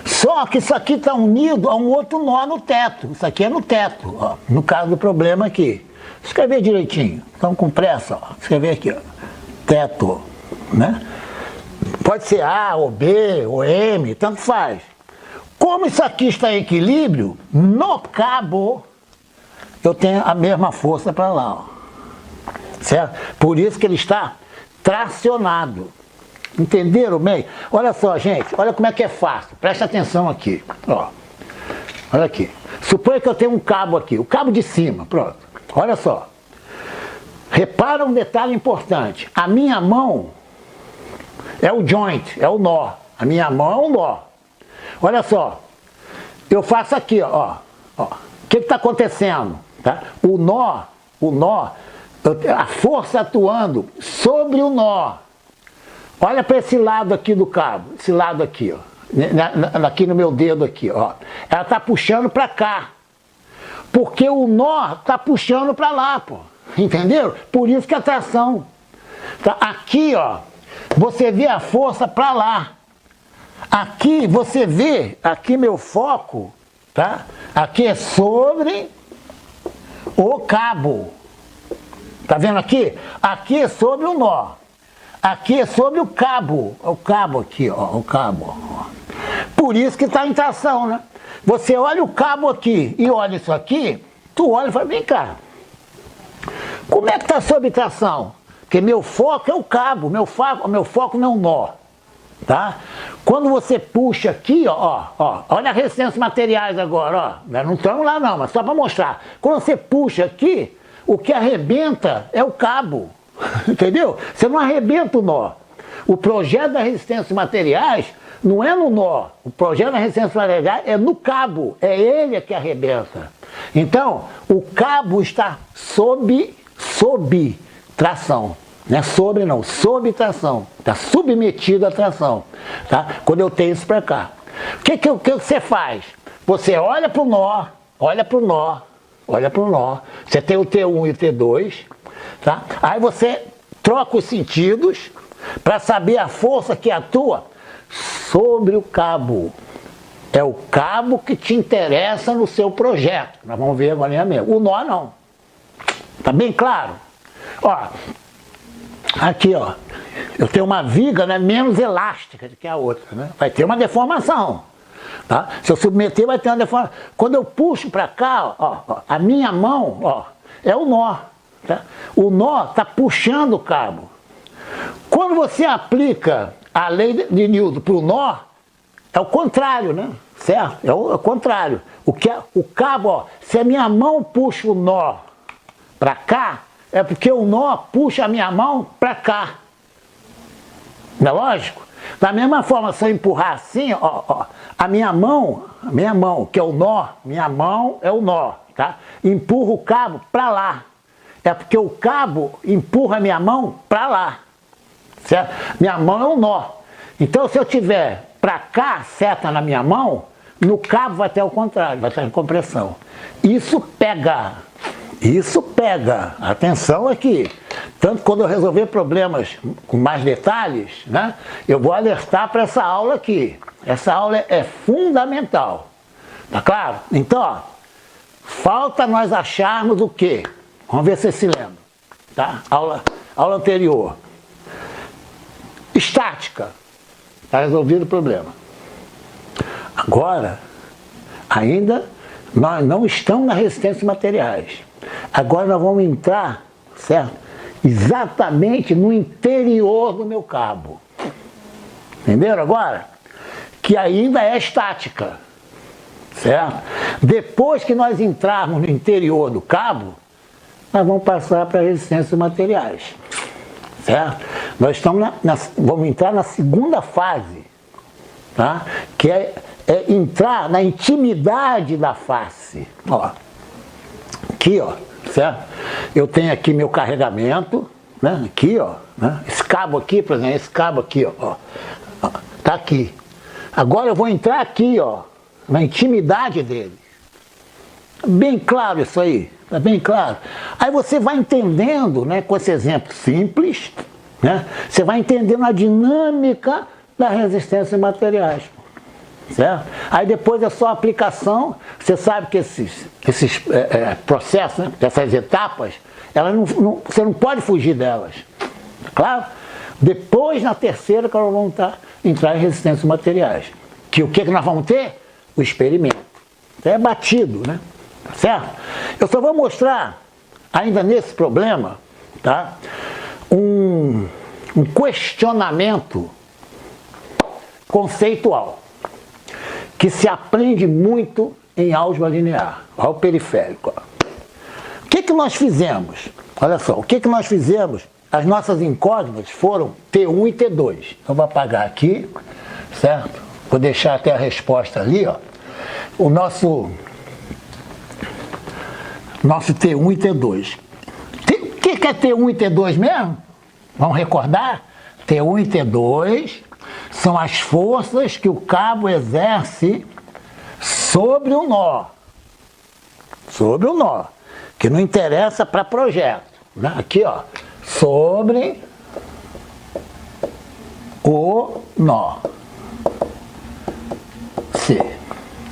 Só que isso aqui está unido a um outro nó no teto. Isso aqui é no teto, ó. No caso do problema aqui. Escrever direitinho. Então com pressa, ó. Escrever aqui, ó. Teto, né? Pode ser A, ou B, ou M, tanto faz. Como isso aqui está em equilíbrio, no cabo, eu tenho a mesma força para lá, ó. Certo? Por isso que ele está tracionado. Entenderam bem? Olha só, gente, olha como é que é fácil. Presta atenção aqui, ó. Olha aqui. Suponha que eu tenho um cabo aqui, o cabo de cima, pronto. Olha só. Repara um detalhe importante. A minha mão é o joint, é o nó. A minha mão é um nó. Olha só. Eu faço aqui, ó. O que está acontecendo? Tá? O nó, a força atuando sobre o nó. Olha para esse lado aqui do cabo, esse lado aqui, ó. Aqui no meu dedo aqui, ó. Ela está puxando para cá. Porque o nó está puxando para lá, pô. Entenderam? Por isso que a tração. Tá? Aqui, ó, você vê a força para lá. Aqui você vê, aqui meu foco, tá? Aqui é sobre o cabo. Tá vendo aqui? Aqui é sobre o nó. Aqui é sobre o cabo aqui, ó, o cabo. Ó. Por isso que está em tração, né? Você olha o cabo aqui e olha isso aqui, tu olha e fala, vem cá, como é que está sob tração? Porque meu foco é o cabo, meu foco não é um nó, tá? Quando você puxa aqui, ó, olha a resistência materiais agora, ó, não estamos lá não, mas só para mostrar. Quando você puxa aqui, o que arrebenta é o cabo. Entendeu? Você não arrebenta o nó. O projeto da resistência de materiais não é no nó. O projeto da resistência de materiais é no cabo. É ele que arrebenta. Então, o cabo está sob tração. Não é sobre não, sob tração. Está submetido à tração. Tá? Quando eu tenho isso para cá. O que você faz? Você olha para o nó, olha para o nó. Você tem o T1 e o T2. Tá? Aí você troca os sentidos para saber a força que atua sobre o cabo. É o cabo que te interessa no seu projeto. Nós vamos ver agora mesmo. O nó não. Tá bem claro? Ó, aqui, ó. Eu tenho uma viga, né, menos elástica do que a outra, né? Vai ter uma deformação. Tá? Se eu submeter, vai ter uma deformação. Quando eu puxo para cá, ó, a minha mão, ó, é o nó. Tá? O nó está puxando o cabo. Quando você aplica a lei de Newton para o nó, é o contrário, né? Certo? É o contrário. O cabo, ó, se a minha mão puxa o nó para cá, é porque o nó puxa a minha mão para cá. Não é lógico? Da mesma forma, se eu empurrar assim, ó, a minha mão, que é o nó, minha mão é o nó, tá? Empurra o cabo para lá. É porque o cabo empurra a minha mão para lá. Certo? Minha mão é um nó. Então, se eu tiver para cá, seta na minha mão, no cabo vai ter o contrário, vai estar em compressão. Isso pega. Isso pega. Atenção aqui. Tanto quando eu resolver problemas com mais detalhes, né, eu vou alertar para essa aula aqui. Essa aula é fundamental. Tá claro? Então, ó, falta nós acharmos o quê? Vamos ver se você se lembra. Tá? Aula anterior. Estática. Está resolvido o problema. Agora, ainda nós não estamos na resistência de materiais. Agora nós vamos entrar, certo? Exatamente no interior do meu cabo. Entenderam agora? Que ainda é estática. Certo? Depois que nós entrarmos no interior do cabo, nós vamos passar para a resistência de materiais. Certo? Nós estamos vamos entrar na segunda fase, tá? Que é entrar na intimidade da face. Ó, aqui, ó, certo? Eu tenho aqui meu carregamento, né? Aqui, ó, né? Esse cabo aqui, por exemplo, esse cabo aqui, ó, tá aqui. Agora eu vou entrar aqui, ó, na intimidade dele. Bem claro isso aí. Tá bem claro? Aí você vai entendendo, né, com esse exemplo simples, né, você vai entendendo a dinâmica da resistência em materiais. Certo? Aí depois é só aplicação. Você sabe que esses processos, né, essas etapas, elas você não pode fugir delas. Claro? Depois, na terceira, que nós vamos entrar em resistência em materiais. Que o que nós vamos ter? O experimento. É batido, né? Certo? Eu só vou mostrar, ainda nesse problema, tá? Um questionamento conceitual que se aprende muito em álgebra linear. Olha o periférico. Ó. O que nós fizemos? Olha só, o que nós fizemos? As nossas incógnitas foram T1 e T2. Eu vou apagar aqui, certo? Vou deixar até a resposta ali, ó. O nosso T1 e T2. O que é T1 e T2 mesmo? Vamos recordar? T1 e T2 são as forças que o cabo exerce sobre o nó. Sobre o nó. Que não interessa para projeto. Né? Aqui, ó. Sobre o nó. C.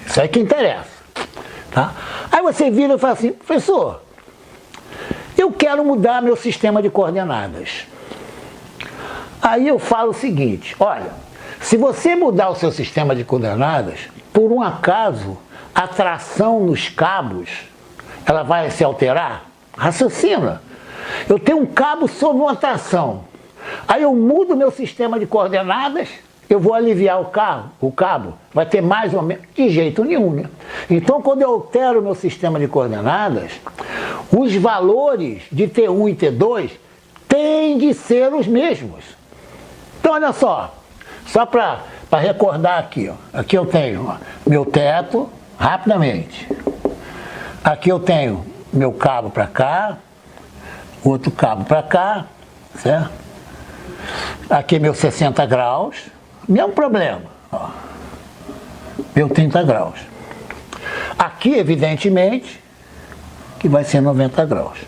Isso aí que interessa. Tá? Aí você vira e fala assim, professor, eu quero mudar meu sistema de coordenadas. Aí eu falo o seguinte, olha, se você mudar o seu sistema de coordenadas, por um acaso, a tração nos cabos, ela vai se alterar? Raciocina. Eu tenho um cabo sob uma tração. Aí eu mudo meu sistema de coordenadas, eu vou aliviar o cabo, vai ter mais ou menos, de jeito nenhum, né? Então, quando eu altero o meu sistema de coordenadas, os valores de T1 e T2 têm de ser os mesmos. Então, olha só para recordar aqui, ó. Aqui eu tenho, ó, meu teto, rapidamente. Aqui eu tenho meu cabo para cá, outro cabo para cá, certo? Aqui meu 60 graus, mesmo problema, ó. Meu 30 graus. Aqui, evidentemente, que vai ser 90 graus,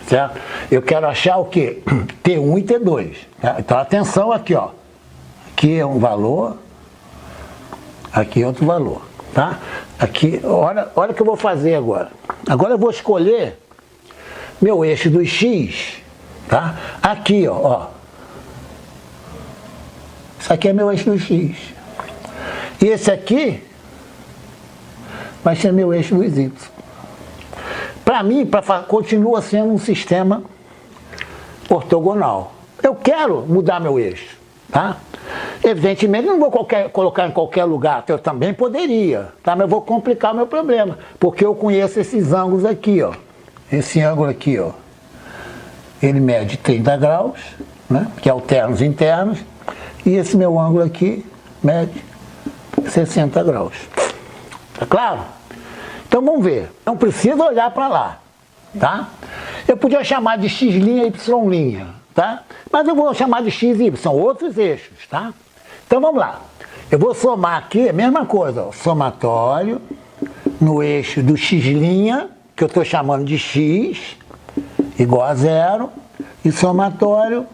certo? Eu quero achar o quê? T1 e T2. Tá? Então, atenção aqui, ó. Aqui é um valor, aqui é outro valor, tá? Aqui, olha o que eu vou fazer agora. Agora eu vou escolher meu eixo do x, tá? Aqui, ó. Isso aqui é meu eixo do x. E esse aqui vai ser meu eixo dos y. Para mim, continua sendo um sistema ortogonal. Eu quero mudar meu eixo, tá? Evidentemente, não vou colocar em qualquer lugar, eu também poderia, tá? Mas eu vou complicar o meu problema, porque eu conheço esses ângulos aqui, ó. Esse ângulo aqui, ó, ele mede 30 graus, né? Que é alternos internos, e esse meu ângulo aqui mede 60 graus. Tá claro? Então vamos ver. Não precisa olhar para lá, tá? Eu podia chamar de x' e y', tá? Mas eu vou chamar de x e y, são outros eixos, tá? Então vamos lá. Eu vou somar aqui a mesma coisa, ó, somatório no eixo do x', que eu estou chamando de x, igual a 0, e somatório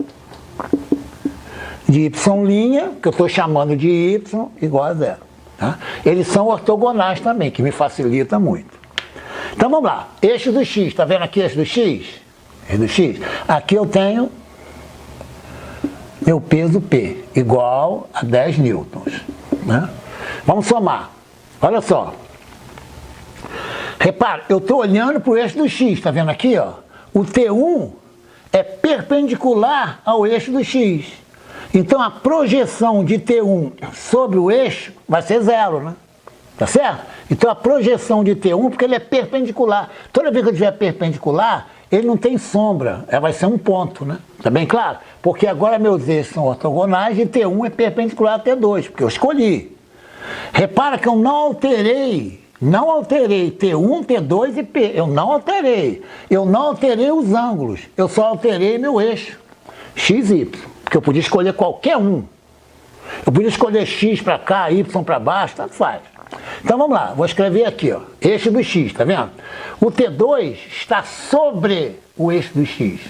de y', que eu estou chamando de y, igual a 0. Tá? Eles são ortogonais também, que me facilita muito. Então vamos lá, eixo do x, está vendo aqui eixo do x? Eixo do x. Aqui eu tenho meu peso P, igual a 10 newtons. Né? Vamos somar. Olha só. Repara, eu estou olhando para o eixo do x, está vendo aqui? Ó? O T1 é perpendicular ao eixo do x. Então a projeção de T1 sobre o eixo vai ser 0, né? Tá certo? Então a projeção de T1, porque ele é perpendicular. Toda vez que eu tiver perpendicular, ele não tem sombra, vai ser um ponto, né? Tá bem claro? Porque agora meus eixos são ortogonais e T1 é perpendicular a T2, porque eu escolhi. Repara que eu não alterei T1, T2 e P. Eu não alterei os ângulos, eu só alterei meu eixo, x, y, porque eu podia escolher qualquer um. Eu podia escolher x para cá, y para baixo, tanto faz. Então vamos lá, vou escrever aqui, ó, eixo do x, tá vendo? O T2 está sobre o eixo do x,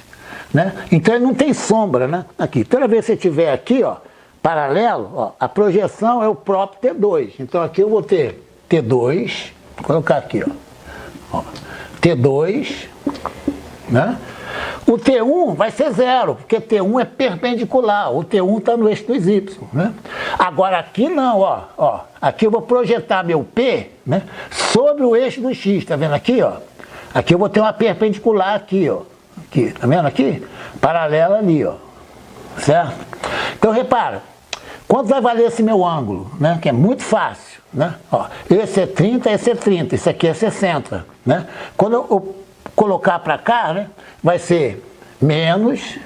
né? Então ele não tem sombra, né? Aqui, toda vez que você tiver aqui, ó, paralelo, ó, a projeção é o próprio T2. Então aqui eu vou ter T2, vou colocar aqui, ó, T2, né? O T1 vai ser 0, porque T1 é perpendicular, o T1 está no eixo dos y, né? Agora aqui não, ó, aqui eu vou projetar meu P, né, sobre o eixo do x, tá vendo aqui, ó? Aqui eu vou ter uma perpendicular aqui, ó, aqui, tá vendo aqui? Paralela ali, ó, certo? Então repara, quanto vai valer esse meu ângulo, né, que é muito fácil, né? Ó, esse é 30, esse é 30, esse aqui é 60, né? Quando eu colocar para cá, né, vai ser menos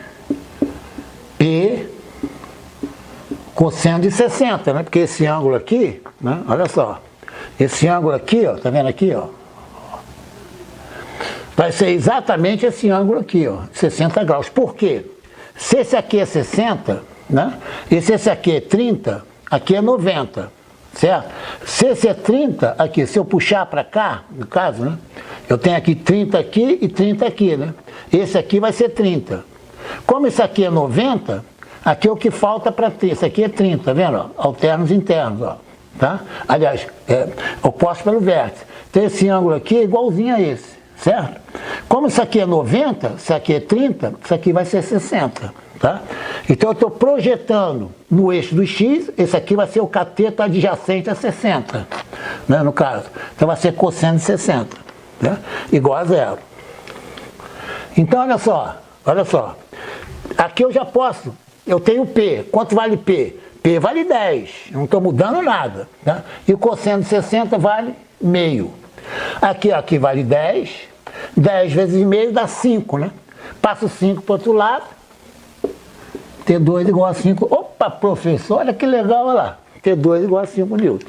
P cosseno de 60, né? Porque esse ângulo aqui, né, olha só, esse ângulo aqui, ó, tá vendo aqui, ó, vai ser exatamente esse ângulo aqui, ó, 60 graus. Por quê? Se esse aqui é 60, né, e se esse aqui é 30, aqui é 90, certo? Se esse é 30, aqui, se eu puxar para cá, no caso, né, eu tenho aqui 30 aqui e 30 aqui, né? Esse aqui vai ser 30. Como isso aqui é 90, aqui é o que falta para ter. Esse aqui é 30, tá vendo? Ó, alternos internos, ó, tá? Aliás, oposto pelo vértice. Então esse ângulo aqui é igualzinho a esse, certo? Como isso aqui é 90, isso aqui é 30, isso aqui vai ser 60, tá? Então eu estou projetando no eixo do x, esse aqui vai ser o cateto adjacente a 60, né, no caso. Então vai ser cosseno de 60. Né? Igual a 0. Então olha só, aqui eu já posso, eu tenho P, quanto vale P? P vale 10, eu não estou mudando nada, né? E o cosseno de 60 vale meio. Aqui vale 10, 10 vezes meio dá 5, né? Passo 5 para o outro lado, T2 igual a 5, opa professor, olha que legal, olha lá, T2 igual a 5 newton.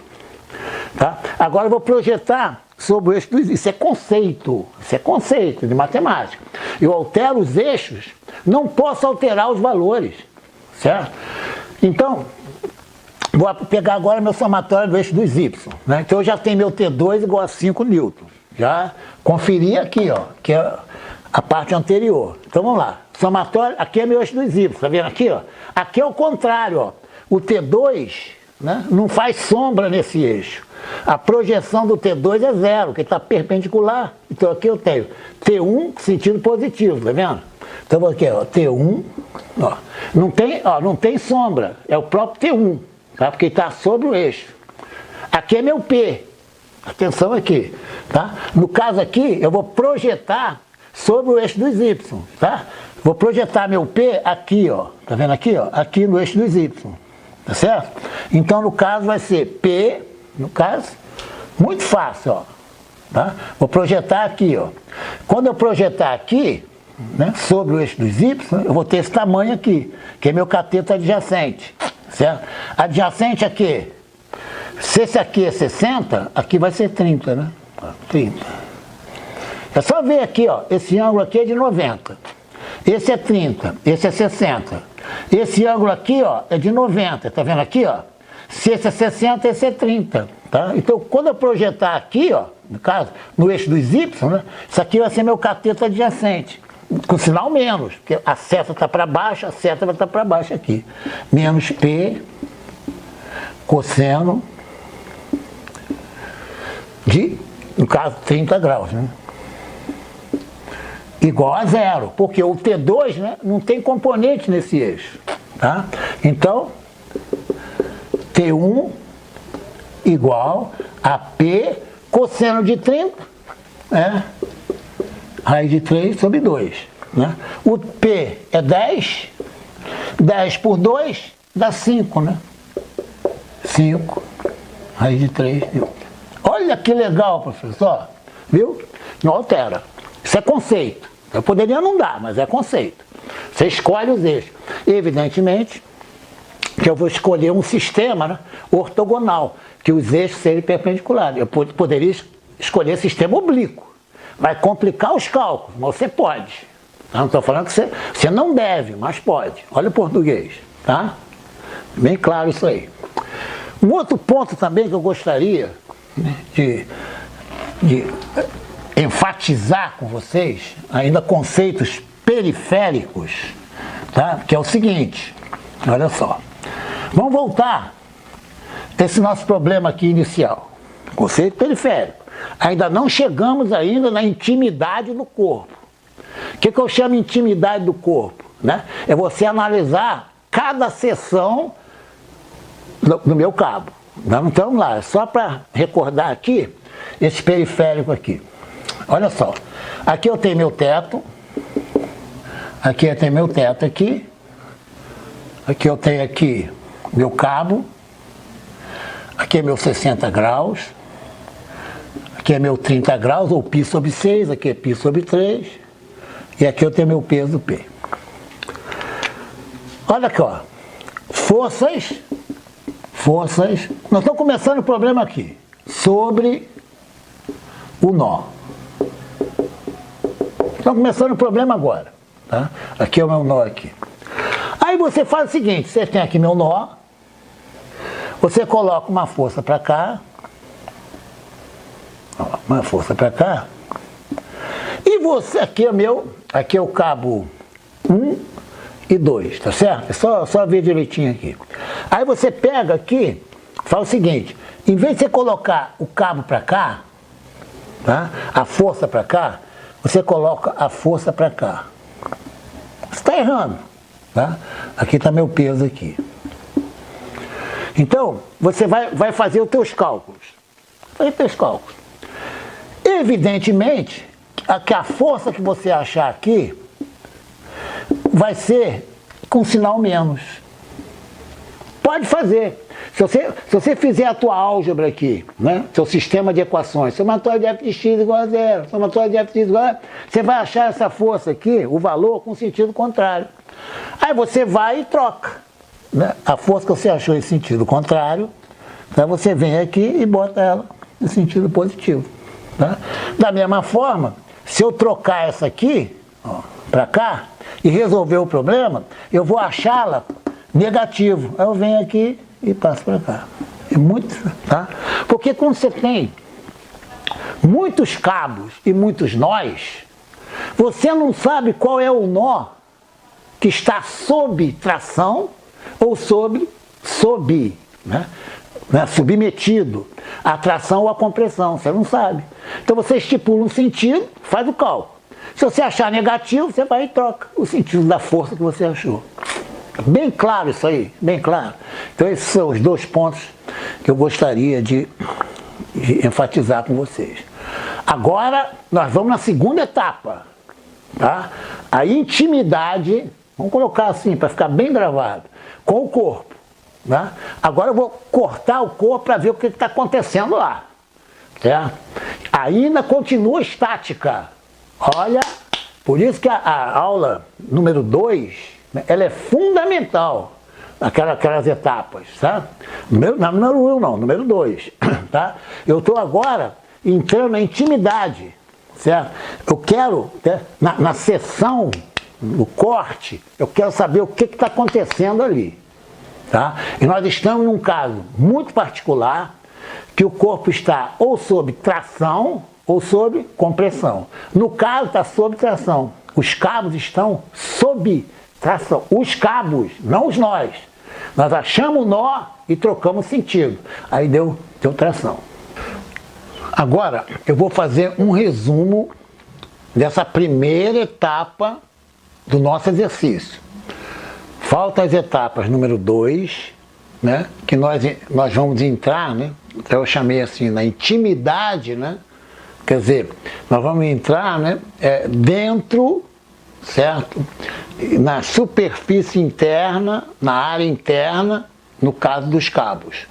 Tá? Agora eu vou projetar sobre o eixo dos... Isso é conceito de matemática. Eu altero os eixos, não posso alterar os valores, certo? Então, vou pegar agora meu somatório do eixo dos y, né? Então eu já tenho meu T2 igual a 5 newtons. Já conferi aqui, ó, que é a parte anterior. Então vamos lá. Somatório, aqui é meu eixo dos y, tá vendo aqui, ó? Aqui é o contrário, ó. o T2, né, não faz sombra nesse eixo. A projeção do T2 é zero, que está perpendicular. Então aqui eu tenho T1 sentido positivo, tá vendo? Então aqui, ó, T1, ó, não tem sombra, é o próprio T1, tá? Porque está sobre o eixo. Aqui é meu P, atenção aqui, tá? No caso aqui, eu vou projetar sobre o eixo dos Y, tá? Vou projetar meu P aqui, ó, tá vendo aqui, ó? Aqui no eixo dos Y, tá certo? Então no caso vai ser P, no caso, muito fácil, ó, tá? Vou projetar aqui, ó. Quando eu projetar aqui, né, sobre o eixo dos Y, eu vou ter esse tamanho aqui, que é meu cateto adjacente, certo? Adjacente aqui, se esse aqui é 60, aqui vai ser 30, né? 30. É só ver aqui, ó, esse ângulo aqui é de 90, esse é 30, esse é 60, esse ângulo aqui, ó, é de 90, tá vendo aqui, ó? Se esse é 60, esse é 30, tá? Então, quando eu projetar aqui, ó, no caso, no eixo dos Y, né, isso aqui vai ser meu cateto adjacente, com sinal menos, porque a seta está para baixo, a seta vai estar para baixo aqui. Menos P cosseno de, no caso, 30 graus, né? Igual a zero, porque o T2, né, não tem componente nesse eixo, tá? Então, T1 igual a P cosseno de 30, né? Raiz de 3 sobre 2, né? O P é 10, 10 por 2 dá 5, né? 5, raiz de 3. Olha que legal, professor, viu? Não altera. Isso é conceito. Eu poderia não dar, mas é conceito. Você escolhe os eixos. Evidentemente que eu vou escolher um sistema, né, ortogonal, que os eixos sejam perpendiculares. Eu poderia escolher sistema oblíquo. Vai complicar os cálculos, mas você pode. Tá? Não estou falando que você não deve, mas pode. Olha o português, tá? Bem claro isso aí. Um outro ponto também que eu gostaria, né, de enfatizar com vocês, ainda conceitos periféricos, tá? Que é o seguinte, olha só. Vamos voltar a esse nosso problema aqui inicial. Conceito periférico. Ainda não chegamos ainda na intimidade do corpo. O que eu chamo de intimidade do corpo? Né? É você analisar cada seção do meu cabo. Então vamos lá, só para recordar aqui, esse periférico aqui. Olha só, aqui eu tenho meu teto, aqui eu tenho meu teto aqui, aqui eu tenho aqui meu cabo, aqui é meu 60 graus, aqui é meu 30 graus, ou π sobre 6, aqui é π sobre 3, e aqui eu tenho meu peso P. Olha aqui, ó, forças, nós estamos começando o problema aqui, sobre o nó. Estamos começando o problema agora, tá? Aqui é o meu nó aqui. Aí você faz o seguinte, você tem aqui meu nó, você coloca uma força para cá, ó, uma força para cá, e você, aqui é o cabo 1 e 2, tá certo? É só ver direitinho aqui. Aí você pega aqui, faz o seguinte, em vez de você colocar o cabo para cá, tá? A força para cá, você coloca a força para cá. Você está errando, tá? Aqui está meu peso aqui. Então, você vai fazer os teus cálculos. Evidentemente, que a força que você achar aqui vai ser com sinal menos. Pode fazer. Se você fizer a tua álgebra aqui, né, seu sistema de equações, somatória de f de x igual a zero, somatória de f de x igual a... Você vai achar essa força aqui, o valor, com sentido contrário. Aí você vai e troca, né, a força que você achou em sentido contrário, tá, você vem aqui e bota ela em sentido positivo. Tá? Da mesma forma, se eu trocar essa aqui para cá e resolver o problema, eu vou achá-la negativo. Aí eu venho aqui e passo para cá. É muito, tá? Porque quando você tem muitos cabos e muitos nós, você não sabe qual é o nó que está sob tração ou sob né? Submetido à tração ou à compressão, você não sabe. Então você estipula um sentido, faz o cálculo. Se você achar negativo, você vai e troca o sentido da força que você achou. Bem claro isso aí, bem claro. Então esses são os dois pontos que eu gostaria de enfatizar com vocês. Agora nós vamos na segunda etapa, tá? A intimidade, vamos colocar assim para ficar bem gravado, com o corpo. Tá? Agora eu vou cortar o corpo para ver o que está acontecendo lá. Certo? Ainda continua estática. Olha, por isso que a aula número 2, né, ela é fundamental, aquelas etapas, tá? Não número 1 não, número 2, tá? Eu estou agora entrando na intimidade, certo? Eu quero, né, na sessão, no corte, eu quero saber o que está acontecendo ali, tá? E nós estamos num caso muito particular, que o corpo está ou sob tração, ou sob compressão. No caso, está sob tração. Os cabos estão sob tração. Os cabos, não os nós. Nós achamos o nó e trocamos sentido. Aí deu tração. Agora, eu vou fazer um resumo dessa primeira etapa do nosso exercício. Faltam as etapas número 2, né, que nós vamos entrar, né, eu chamei assim, na intimidade, né, quer dizer, nós vamos entrar, né, dentro, certo? Na superfície interna, na área interna, no caso dos cabos.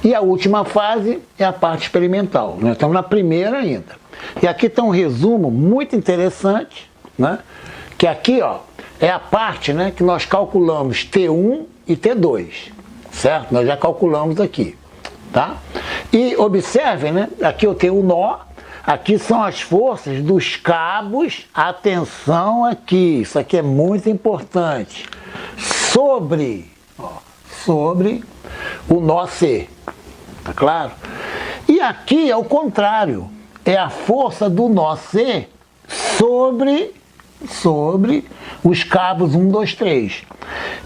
E a última fase é a parte experimental. Nós estamos na primeira ainda. E aqui está um resumo muito interessante, né, que aqui, ó, é a parte, né, que nós calculamos T1 e T2, certo? Nós já calculamos aqui, tá? E observem, né, aqui eu tenho o nó. Aqui são as forças dos cabos, atenção aqui, isso aqui é muito importante, sobre o nó C, tá claro? E aqui é o contrário, é a força do nó C sobre os cabos 1, 2, 3.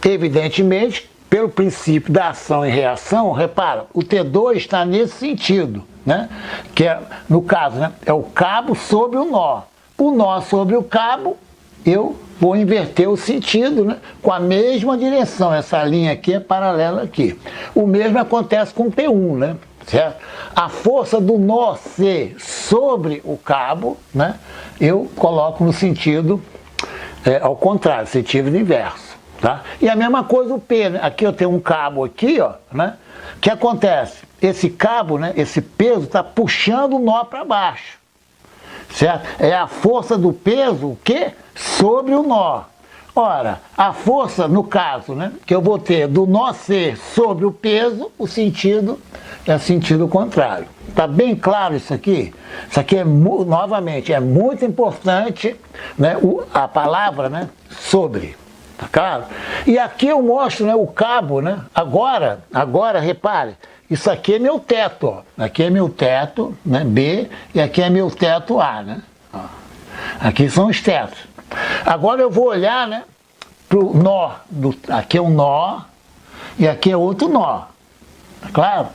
Evidentemente, pelo princípio da ação e reação, repara, o T2 está nesse sentido, né? Que é, no caso, né, é o cabo sobre o nó. O nó sobre o cabo, eu vou inverter o sentido, né, com a mesma direção. Essa linha aqui é paralela aqui. O mesmo acontece com o T1, né? Certo? A força do nó C sobre o cabo, né, eu coloco no sentido ao contrário, sentido inverso. Tá? E a mesma coisa o P, né? Aqui eu tenho um cabo aqui, ó, né? O que acontece? Esse cabo, né, esse peso está puxando o nó para baixo, certo? É a força do peso, o quê? Sobre o nó. Ora, a força, no caso, né, que eu vou ter do nó C sobre o peso, o sentido é sentido contrário. Tá bem claro isso aqui? Isso aqui é, novamente, é muito importante, né, a palavra, né, sobre. Tá claro? E aqui eu mostro, né, o cabo, né? Agora, repare, isso aqui é meu teto, ó. Aqui é meu teto, né, B, e aqui é meu teto A, né? Ó. Aqui são os tetos. Agora eu vou olhar, né, pro nó, aqui é um nó, e aqui é outro nó. Tá claro?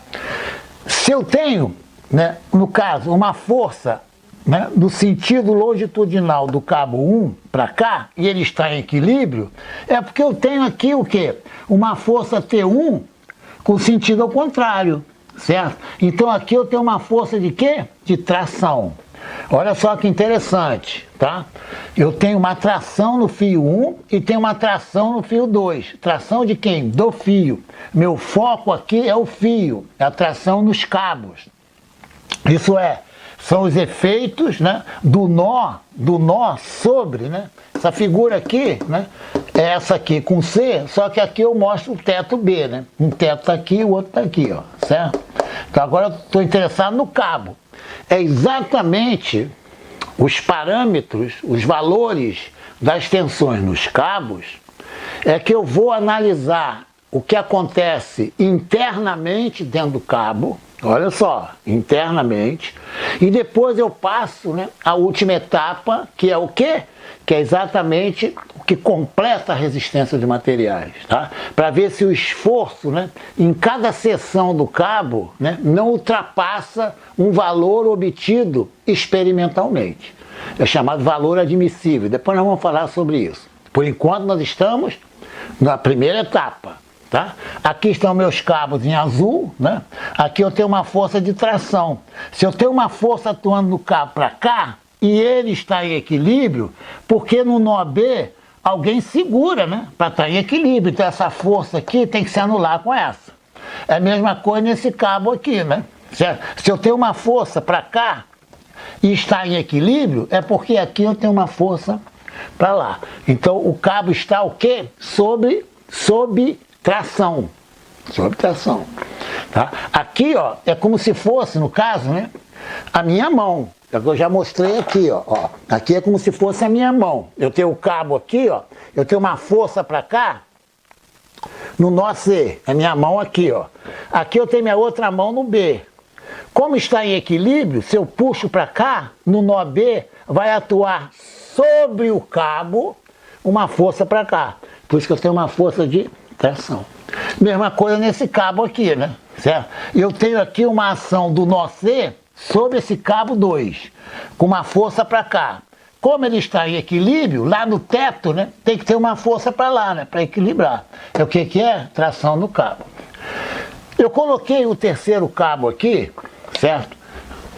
Se eu tenho, né, no caso, uma força, né, no sentido longitudinal do cabo 1 para cá, e ele está em equilíbrio, é porque eu tenho aqui o quê? Uma força T1 com sentido ao contrário, certo? Então aqui eu tenho uma força de quê? De tração. Olha só que interessante, tá? Eu tenho uma tração no fio 1 e tenho uma tração no fio 2. Tração de quem? Do fio. Meu foco aqui é o fio, é a tração nos cabos. Isso é, são os efeitos, né, do nó sobre, né? Essa figura aqui, né, é essa aqui com C, só que aqui eu mostro o teto B, né? Um teto está aqui, o outro está aqui, ó, certo? Então agora eu estou interessado no cabo. É exatamente os parâmetros, os valores das tensões nos cabos, é que eu vou analisar o que acontece internamente dentro do cabo, olha só, internamente, e depois eu passo, né, a última etapa, que é o quê? Que é exatamente o que completa a resistência de materiais, tá? Para ver se o esforço, né, em cada seção do cabo, né, não ultrapassa um valor obtido experimentalmente. É chamado valor admissível. Depois nós vamos falar sobre isso. Por enquanto nós estamos na primeira etapa. Tá? Aqui estão meus cabos em azul, né? Aqui eu tenho uma força de tração. Se eu tenho uma força atuando no cabo para cá e ele está em equilíbrio, porque no nó B alguém segura, né? Para estar em equilíbrio. Então essa força aqui tem que se anular com essa. É a mesma coisa nesse cabo aqui, né? Se eu tenho uma força para cá e está em equilíbrio, é porque aqui eu tenho uma força para lá. Então o cabo está o quê? Sob tração. Sob tração. Tá? Aqui, ó, é como se fosse, no caso, né, a minha mão. Eu já mostrei aqui, ó. Aqui é como se fosse a minha mão. Eu tenho o cabo aqui, ó. Eu tenho uma força para cá no nó C. A minha mão aqui, ó. Aqui eu tenho minha outra mão no B. Como está em equilíbrio, se eu puxo para cá, no nó B, vai atuar sobre o cabo uma força para cá. Por isso que eu tenho uma força de tração. Mesma coisa nesse cabo aqui, né? Certo? Eu tenho aqui uma ação do nó C sobre esse cabo 2, com uma força para cá. Como ele está em equilíbrio, lá no teto, né, tem que ter uma força para lá, né, para equilibrar. É o que é? Tração no cabo. Eu coloquei o terceiro cabo aqui, certo?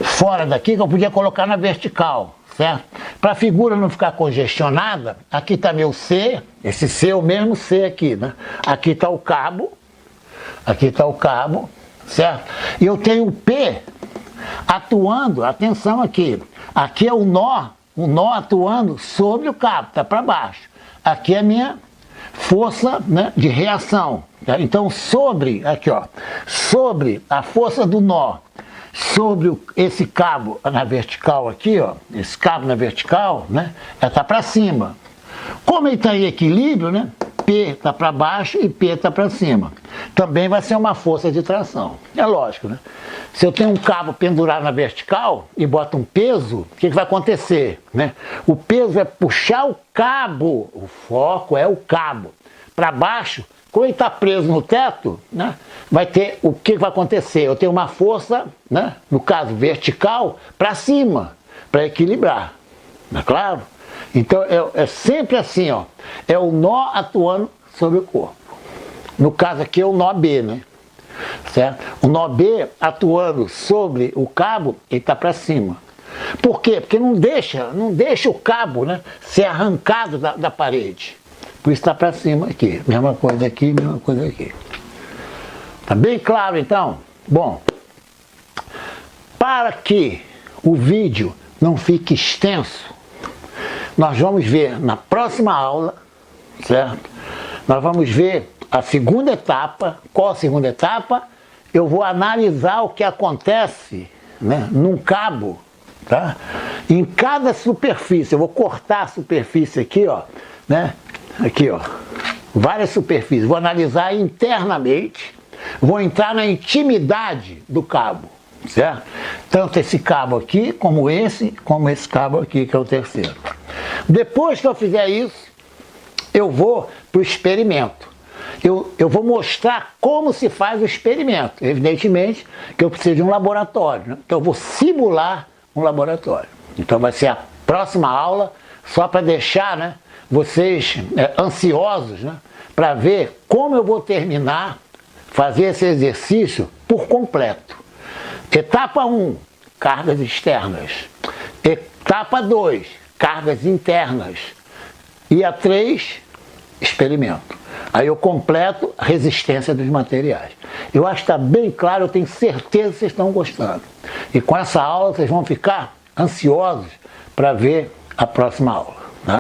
Fora daqui, que eu podia colocar na vertical, certo? Para a figura não ficar congestionada, aqui está meu C, esse C é o mesmo C aqui, né? Aqui está o cabo, certo? E eu tenho o P atuando, atenção aqui, aqui é o nó atuando sobre o cabo, está para baixo. Aqui é a minha força, né, de reação. Tá? Então sobre, aqui ó, sobre a força do nó, sobre esse cabo na vertical aqui, ó, esse cabo na vertical, né, está para cima. Como ele está em equilíbrio, né, P está para baixo e P está para cima. Também vai ser uma força de tração. É lógico, né? Se eu tenho um cabo pendurado na vertical e boto um peso, o que vai acontecer, né? O peso vai puxar o cabo, o foco é o cabo, para baixo. Quando ele está preso no teto, né, vai ter o que vai acontecer? Eu tenho uma força, né, no caso vertical, para cima, para equilibrar. Não é claro? Então é sempre assim, ó, é o nó atuando sobre o corpo. No caso aqui é o nó B, né? Certo? O nó B atuando sobre o cabo, ele está para cima. Por quê? Porque não deixa o cabo, né, ser arrancado da parede. Por isso está para cima aqui. Mesma coisa aqui, mesma coisa aqui. Tá bem claro então? Bom, para que o vídeo não fique extenso, nós vamos ver na próxima aula, certo? Nós vamos ver a segunda etapa. Qual a segunda etapa? Eu vou analisar o que acontece, né, num cabo, tá? Em cada superfície. Eu vou cortar a superfície aqui, ó, né? Aqui, ó, várias superfícies. Vou analisar internamente, vou entrar na intimidade do cabo, certo? Tanto esse cabo aqui, como esse cabo aqui, que é o terceiro. Depois que eu fizer isso, eu vou para o experimento. Eu vou mostrar como se faz o experimento. Evidentemente que eu preciso de um laboratório, né? Então eu vou simular um laboratório. Então vai ser a próxima aula, só para deixar, né, vocês ansiosos, né, para ver como eu vou terminar, fazer esse exercício por completo. Etapa 1, cargas externas. Etapa 2, cargas internas. E a 3, experimento. Aí eu completo a resistência dos materiais. Eu acho que está bem claro, eu tenho certeza que vocês estão gostando. E com essa aula vocês vão ficar ansiosos para ver a próxima aula.